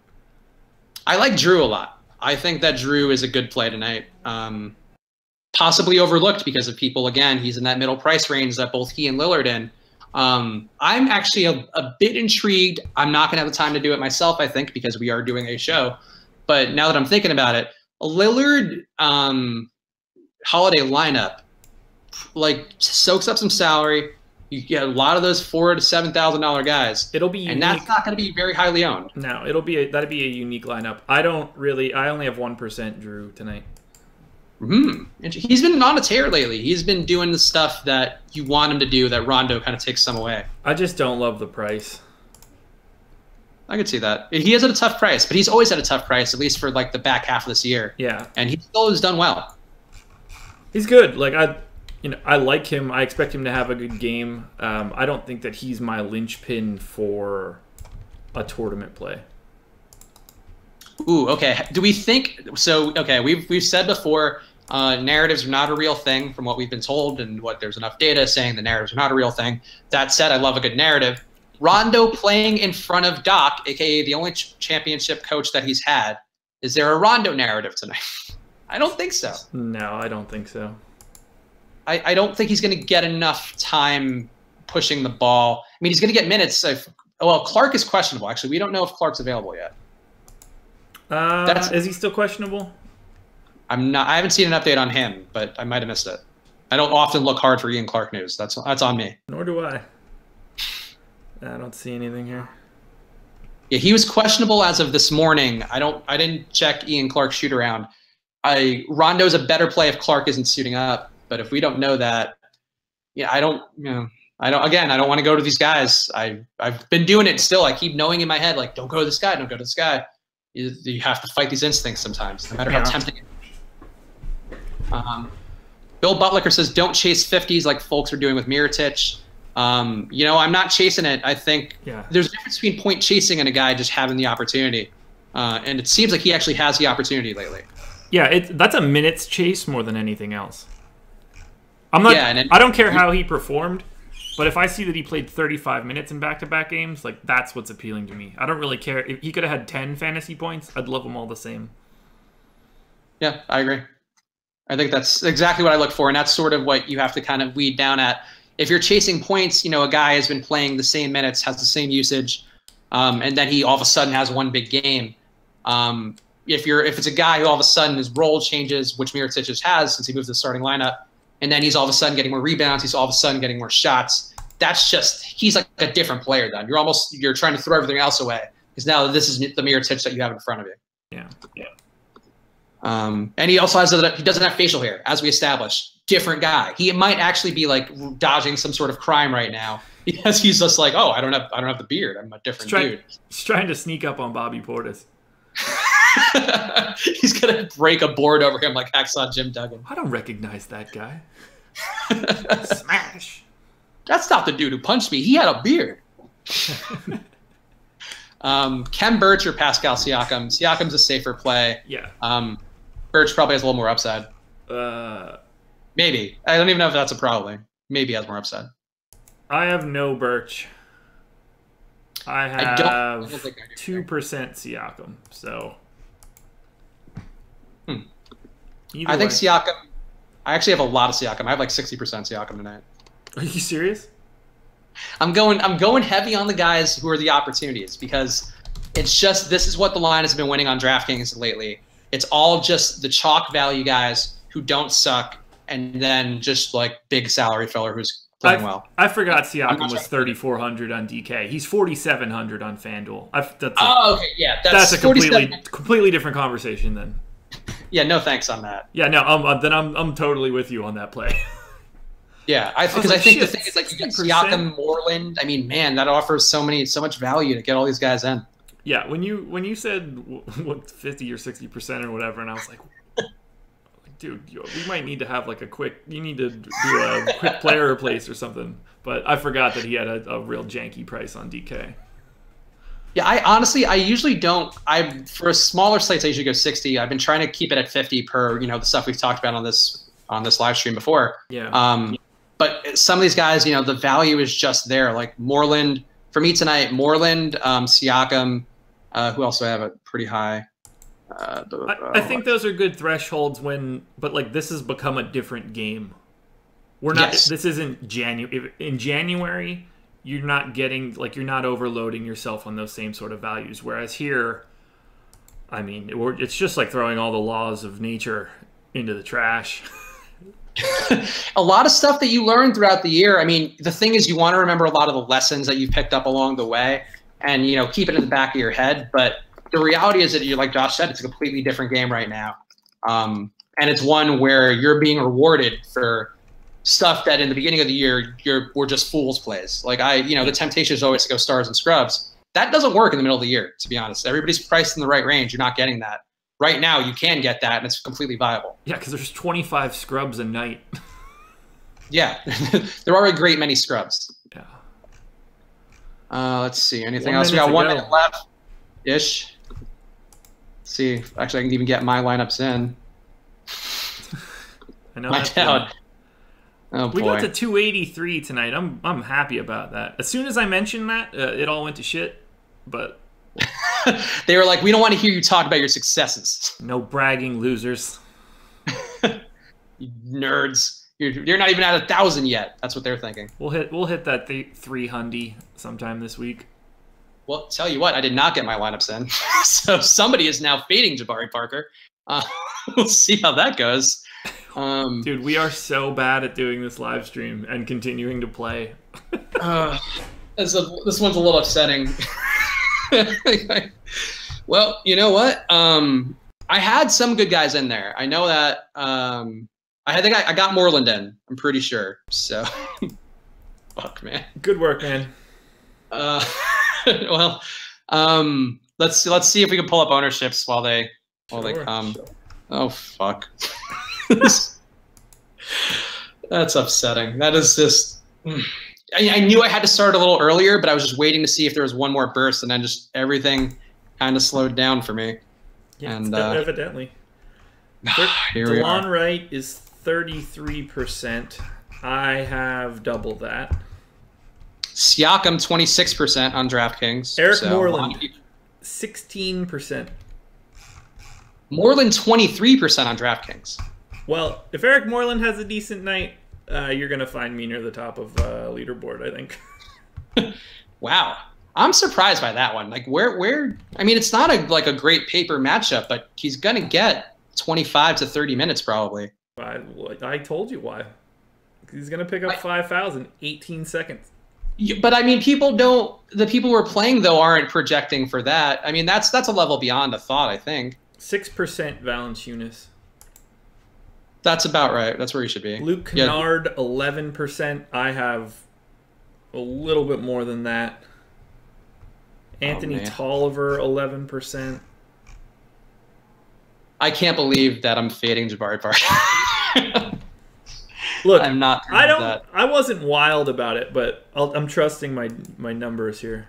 I like Drew a lot. I think that Drew is a good play tonight. Possibly overlooked because of people. Again, he's in that middle price range that both he and Lillard in. I'm actually a bit intrigued. I'm not going to have the time to do it myself, I think, because we are doing a show. But now that I'm thinking about it, a Lillard Holiday lineup like soaks up some salary. You get a lot of those $4,000 to $7,000 guys. It'll be unique. And that's not going to be very highly owned. No, that'd be a unique lineup. I only have 1% Drew tonight. He's been on a tear lately. He's been doing the stuff that you want him to do that Rondo kind of takes some away. I just don't love the price. I could see that. He is at a tough price, but he's always at a tough price, at least for like the back half of this year. Yeah. And he still has done well. He's good. Like I like him. I expect him to have a good game. I don't think that he's my linchpin for a tournament play. Ooh, okay. Do we think so? Okay, we've said before, narratives are not a real thing from what we've been told, and what there's enough data saying the narratives are not a real thing. That said, I love a good narrative. Rondo playing in front of Doc, aka the only championship coach that he's had. Is there a Rondo narrative tonight? I don't think so. No, I don't think so. I don't think he's going to get enough time pushing the ball. I mean, he's going to get minutes. Well, Clark is questionable. Actually, we don't know if Clark's available yet. Is he still questionable? I haven't seen an update on him, but I might have missed it. I don't often look hard for Ian Clark news. That's on me. Nor do I. I don't see anything here. Yeah, he was questionable as of this morning. I didn't check Ian Clark's shoot around. Rondo's a better play if Clark isn't suiting up. But if we don't know that, I don't want to go to these guys. I've been doing it still. I keep knowing in my head, like, don't go to this guy, don't go to this guy. You have to fight these instincts sometimes, no matter how tempting it is. Bill Butlicker says, don't chase 50s like folks are doing with Mirotic. I'm not chasing it. I think there's a difference between point chasing and a guy just having the opportunity. And it seems like he actually has the opportunity lately. Yeah, that's a minutes chase more than anything else. I don't care how he performed, but if I see that he played 35 minutes in back-to-back games, like that's what's appealing to me. I don't really care. If he could have had 10 fantasy points, I'd love them all the same. Yeah, I agree. I think that's exactly what I look for, and that's sort of what you have to kind of weed down at. If you're chasing points, a guy has been playing the same minutes, has the same usage, and then he all of a sudden has one big game. If it's a guy who all of a sudden his role changes, which Mirotic has since he moved to the starting lineup, and then he's all of a sudden getting more rebounds, he's all of a sudden getting more shots. He's like a different player then. You're trying to throw everything else away because now this is the Mirotic that you have in front of you. Yeah. And he also he doesn't have facial hair, as we established. Different guy. He might actually be like dodging some sort of crime right now Yes, he's just like, oh, I don't have the beard. I'm a different dude. He's trying to sneak up on Bobby Portis. He's gonna break a board over him like Hacksaw Jim Duggan. I don't recognize that guy. Smash. That's not the dude who punched me. He had a beard. Kem Birch or Pascal Siakam? Siakam's a safer play. Yeah. Birch probably has a little more upside. Maybe. I don't even know if that's a probably. Maybe has more upside. I have no Birch. I have I don't think I do 2% Siakam. So. I think Siakam. I actually have a lot of Siakam. I have like 60% Siakam tonight. Are you serious? I'm going heavy on the guys who are the opportunities because it's just this is what the line has been winning on DraftKings lately. It's all just the chalk value guys who don't suck and then just like big salary filler who's playing well. I forgot Siakam was 3,400 on DK. He's 4,700 on FanDuel. Okay, yeah, that's a completely different conversation then. Yeah, no thanks on that. Yeah, no, I'm totally with you on that play. Yeah, I think the thing is like you get Siakam, Moreland. I mean, man, that offers so much value to get all these guys in. Yeah, when you said what 50 or 60% or whatever, and I was like, dude, we might need to have like you need to do a quick player replace or something. But I forgot that he had a real janky price on DK. Yeah, I usually don't. For smaller slates, I usually go 60. I've been trying to keep it at 50 per the stuff we've talked about on this live stream before. Yeah. But some of these guys, the value is just there. Like Moreland, for me tonight, Moreland, Siakam, who also have a pretty high. I think those are good thresholds but like this has become a different game. We're not. Yes. This isn't January. In January, you're not getting you're not overloading yourself on those same sort of values. Whereas here, I mean, it's just like throwing all the laws of nature into the trash. A lot of stuff that you learn throughout the year. I mean, the thing is you want to remember a lot of the lessons that you've picked up along the way and, keep it in the back of your head. But the reality is that like Josh said, it's a completely different game right now. And it's one where you're being rewarded for stuff that in the beginning of the year were just fool's plays. Like the temptation is always to go stars and scrubs. That doesn't work in the middle of the year, to be honest. Everybody's priced in the right range. You're not getting that. Right now, you can get that, and it's completely viable. Yeah, because there's 25 scrubs a night. Yeah, there are a great many scrubs. Yeah. Let's see. Anything else? We got 1 minute left-ish. Let's see. Actually, I can even get my lineups in. I know that's Oh, boy. We got to 283 tonight. I'm happy about that. As soon as I mentioned that, it all went to shit, but... They were like, we don't want to hear you talk about your successes. No bragging, losers. You nerds. You're not even at 1,000 yet. That's what they're thinking. We'll hit that 300 sometime this week. Well, tell you what, I did not get my lineups in. So somebody is now fading Jabari Parker. We'll see how that goes. Dude, we are so bad at doing this live stream and continuing to play. This one's a little upsetting. Well, you know what? I had some good guys in there. I know that. I think I got Moreland in. I'm pretty sure. So, fuck, man. Good work, man. Well, let's see if we can pull up ownerships while they come. Sure. Oh, fuck. That's upsetting. That is just. I knew I had to start a little earlier, but I was just waiting to see if there was one more burst, and then just everything kind of slowed down for me. Yeah, and evidently. Here we are. DeLon Wright is 33%. I have double that. Siakam 26% on DraftKings. Eric Moreland 16%. Moreland 23% on DraftKings. Well, if Eric Moreland has a decent night, you're going to find me near the top of leaderboard, I think. Wow. I'm surprised by that one. Like, where? I mean, it's not a great paper matchup, but he's going to get 25 to 30 minutes probably. I told you why. He's going to pick up 5,000, 18 seconds. But, I mean, the people who are playing, though, aren't projecting for that. I mean, that's a level beyond a thought, I think. 6% Valanciunas. That's about right. That's where you should be. Luke Kennard, 11%. I have a little bit more than that. Anthony Tolliver, 11%. I can't believe that I'm fading Jabari Parker. Look, I'm not. I wasn't wild about it, but I'm trusting my numbers here.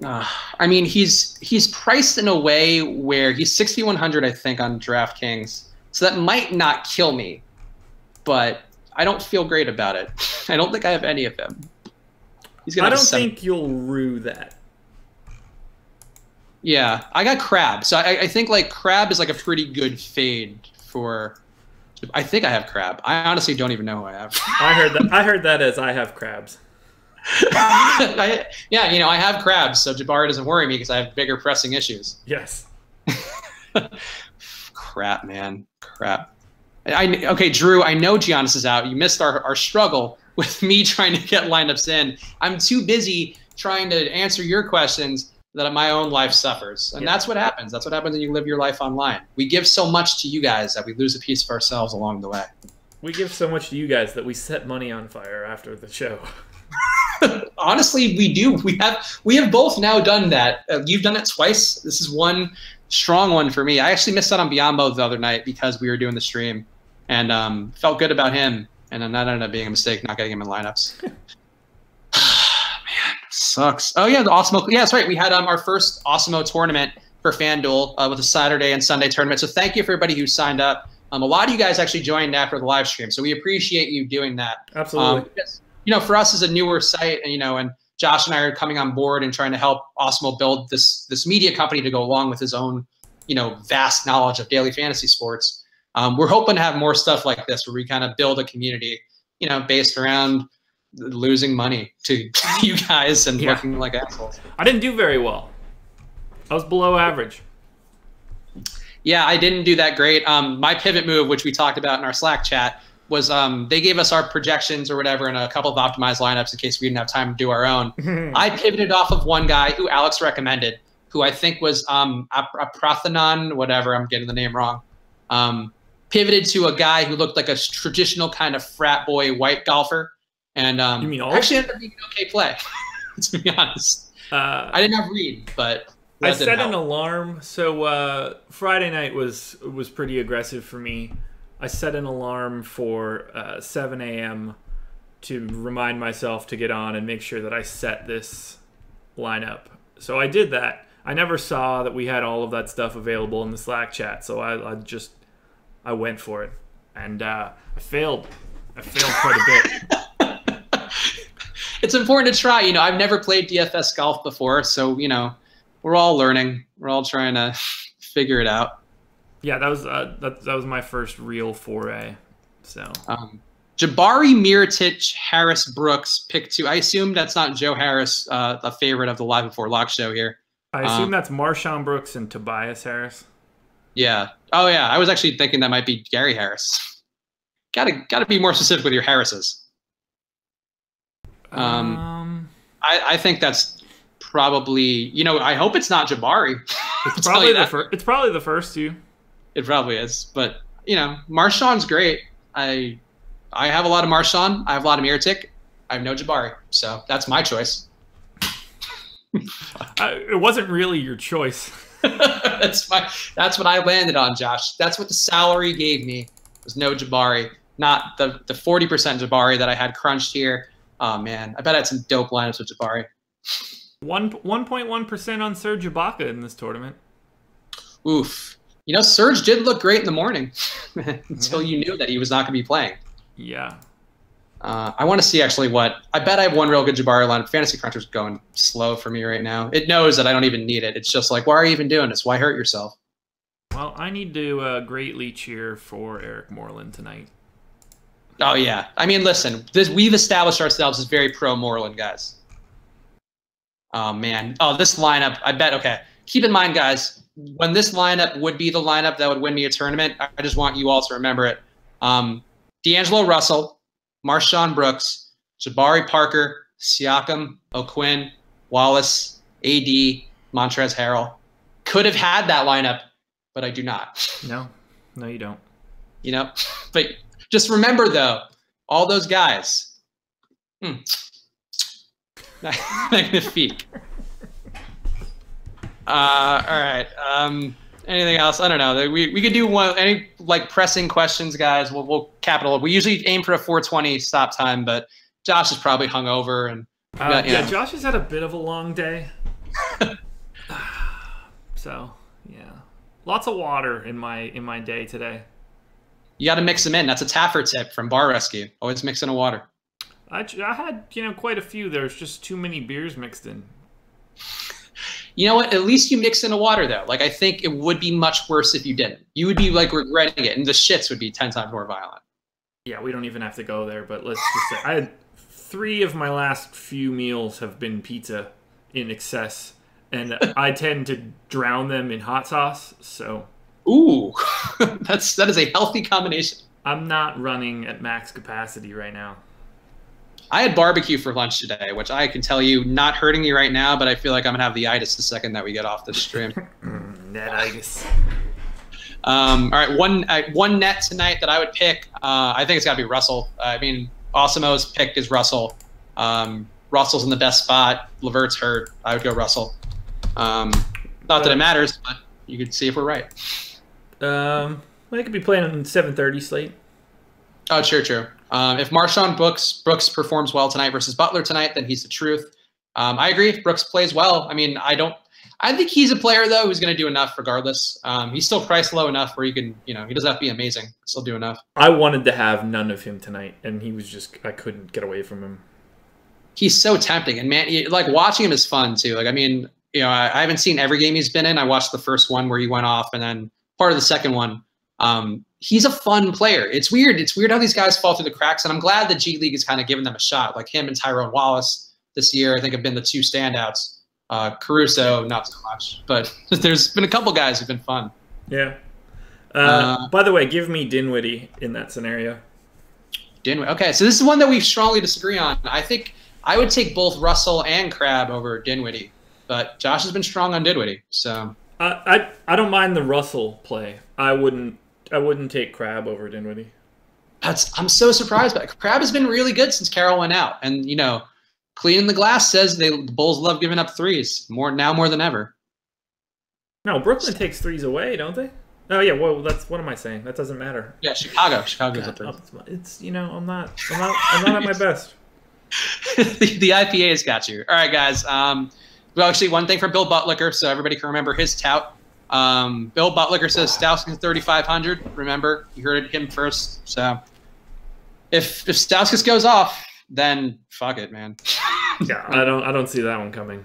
I mean, he's priced in a way where he's 6,100, I think, on DraftKings. So that might not kill me, but I don't feel great about it. I don't think I have any of him. I don't think you'll rue that. Yeah, I got Crab. So I think like Crab is like a pretty good fade for. I think I have Crab. I honestly don't even know who I have. I heard that as I have Crabs. Yeah, I have Crabs, so Jabari doesn't worry me because I have bigger pressing issues. Yes. Crap, man. Crap. Okay, Drew, I know Giannis is out. You missed our struggle with me trying to get lineups in. I'm too busy trying to answer your questions that my own life suffers. And that's what happens. That's what happens when you live your life online. We give so much to you guys that we lose a piece of ourselves along the way. We give so much to you guys that we set money on fire after the show. Honestly, we do. We have both now done that. You've done it twice. This is one strong one for me. I actually missed out on Biombo the other night because we were doing the stream and felt good about him. And that ended up being a mistake, not getting him in lineups. Man, sucks. Oh, yeah, the Osmo. Yeah, that's right. We had our first Osmo tournament for FanDuel with a Saturday and Sunday tournament. So thank you for everybody who signed up. A lot of you guys actually joined after the live stream. So we appreciate you doing that. Absolutely. For us as a newer site, and Josh and I are coming on board and trying to help Osmo build this media company to go along with his own, vast knowledge of daily fantasy sports. We're hoping to have more stuff like this where we kind of build a community, based around losing money to you guys and looking like assholes. I didn't do very well. I was below average. Yeah, I didn't do that great. My pivot move, which we talked about in our Slack chat, was they gave us our projections or whatever in a couple of optimized lineups in case we didn't have time to do our own. I pivoted off of one guy who Alex recommended, who I think was Prathanan, whatever, I'm getting the name wrong. Pivoted to a guy who looked like a traditional kind of frat boy white golfer. And you mean actually ended up being an okay play, to be honest. I didn't have Reed, but I set an alarm. So Friday night was pretty aggressive for me. I set an alarm for 7 a.m. to remind myself to get on and make sure that I set this lineup. So I did that. I never saw that we had all of that stuff available in the Slack chat, so I went for it, and I failed. I failed quite a bit. It's important to try. I've never played DFS golf before, so we're all learning. We're all trying to figure it out. Yeah, that was my first real foray. So Jabari, Mirotic, Harris, Brooks, pick 2. I assume that's not Joe Harris, a favorite of the Live Before Lock show here. I assume that's Marshawn Brooks and Tobias Harris. Yeah. Oh yeah, I was actually thinking that might be Gary Harris. Gotta be more specific with your Harrises. I think that's probably I hope it's not Jabari. It's probably the first two. It probably is, but Marshawn's great. I have a lot of Marshawn. I have a lot of Mirotic. I have no Jabari, so that's my choice. It wasn't really your choice. That's what I landed on, Josh. That's what the salary gave me. Was no Jabari, not the 40% Jabari that I had crunched here. Oh man, I bet I had some dope lineups with Jabari. 1.1% on Serge Ibaka in this tournament. Oof. Serge did look great in the morning until you knew that he was not going to be playing. Yeah. I want to see actually I bet I have one real good Jabari lineup. Fantasy Cruncher's going slow for me right now. It knows that I don't even need it. It's just like, why are you even doing this? Why hurt yourself? Well, I need to greatly cheer for Eric Moreland tonight. Oh, yeah. I mean, listen, we've established ourselves as very pro-Moreland guys. Oh, man. Oh, this lineup, I bet, okay. Keep in mind, guys, when this lineup would be the lineup that would win me a tournament, I just want you all to remember it. D'Angelo Russell, Marshawn Brooks, Jabari Parker, Siakam, O'Quinn, Wallace, AD, Montrezl Harrell. Could have had that lineup, but I do not. No, you don't. But just remember, though, all those guys, Magnifique. All right. Anything else? I don't know. We could do any like pressing questions, guys. We'll capital. We usually aim for a 4:20 stop time, but Josh is probably hungover and yeah, Josh has had a bit of a long day. So yeah, lots of water in my day today. You got to mix them in. That's a Taffer tip from Bar Rescue. Always mix in a water. I had quite a few. There's just too many beers mixed in. You know what? At least you mix in a water though. Like I think it would be much worse if you didn't. You would be like regretting it, and the shits would be 10 times more violent. Yeah, we don't even have to go there. But let's just say I had 3 of my last few meals have been pizza in excess, and I tend to drown them in hot sauce. So, ooh, that is a healthy combination. I'm not running at max capacity right now. I had barbecue for lunch today, which I can tell you, not hurting me right now, but I feel like I'm gonna have the itis the second that we get off this stream. Net itis. All right, one net tonight that I would pick. I think it's got to be Russell. I mean, Osimo's pick is Russell. Russell's in the best spot. Levert's hurt. I would go Russell. Not that it matters, but you could see if we're right. I could be playing on 7:30 slate. Oh, true. If Marshawn Brooks performs well tonight versus Butler tonight, then he's the truth. I agree. If Brooks plays well, I mean, I think he's a player though who's going to do enough regardless. He's still priced low enough where he can, he doesn't have to be amazing. Still do enough. I wanted to have none of him tonight, and he was just I couldn't get away from him. He's so tempting, and man, like watching him is fun too. Like I mean, I haven't seen every game he's been in. I watched the first one where he went off, and then part of the second one. He's a fun player. It's weird. It's weird how these guys fall through the cracks, and I'm glad the G League has kind of given them a shot. Like him and Tyrone Wallace this year, I think have been the 2 standouts. Caruso, not so much, but there's been a couple guys who've been fun. Yeah. By the way, give me Dinwiddie in that scenario. Dinwiddie. Okay, so this is one that we strongly disagree on. I think I would take both Russell and Crabbe over Dinwiddie, but Josh has been strong on Dinwiddie. So I don't mind the Russell play. I wouldn't take Crabbe over Dinwiddie. I'm so surprised by it. Crabbe has been really good since Carroll went out, and Cleaning the Glass says the Bulls love giving up threes more than ever. No, Brooklyn takes threes away, don't they? Oh yeah. Well, what am I saying? That doesn't matter. Yeah, Chicago's a threes. It's I'm not at my best. the IPA's got you. All right, guys. Well, actually, one thing from Bill Buttlicker, so everybody can remember his tout. Bill Buttlicker says Stauskas 3,500. Remember, you heard him first. So if Stauskas goes off, then fuck it, man. Yeah, I don't see that one coming.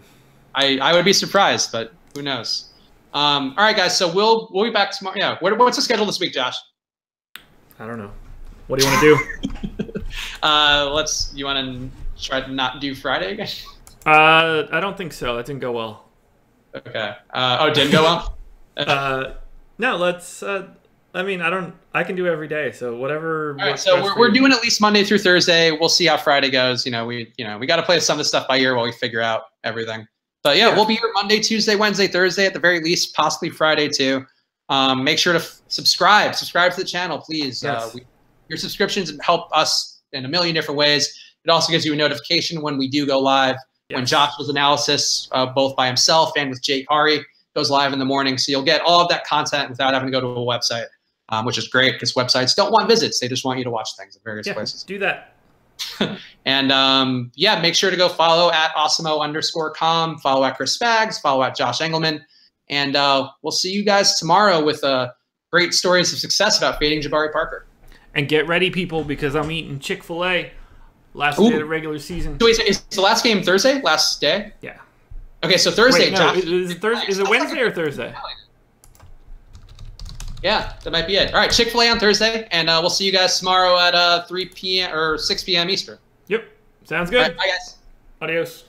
I would be surprised, but who knows? All right, guys. So we'll be back tomorrow. Yeah. What's the schedule this week, Josh? I don't know. What do you want to do? You want to try to not do Friday again? I don't think so. That didn't go well. Okay. It didn't go well? No, let's I can do every day, so whatever. All right, so we're doing at least Monday through Thursday. We'll see how Friday goes. We got to play some of the stuff by ear while we figure out everything. But yeah, we'll be here Monday, Tuesday, Wednesday, Thursday at the very least, possibly Friday too. Make sure to subscribe to the channel, please. Yes. Your subscriptions help us in a million different ways. It also gives you a notification when we do go live. Yes. When Josh's analysis, both by himself and with Jake Hari, goes live in the morning. So you'll get all of that content without having to go to a website, which is great because websites don't want visits. They just want you to watch things at various places. Do that. And make sure to go follow at Osimo_com, follow at Chris Spags, follow at Josh Engelman. And we'll see you guys tomorrow with great stories of success about fading Jabari Parker. And get ready, people, because I'm eating Chick-fil-A last day of the regular season. So is the last game Thursday? Last day? Yeah. Okay, so Thursday. Wait, no, is it Wednesday or Thursday? Yeah, that might be it. All right, Chick-fil-A on Thursday, and we'll see you guys tomorrow at 3 p.m. or 6 p.m. Eastern. Yep, sounds good. All right, bye, guys. Adios.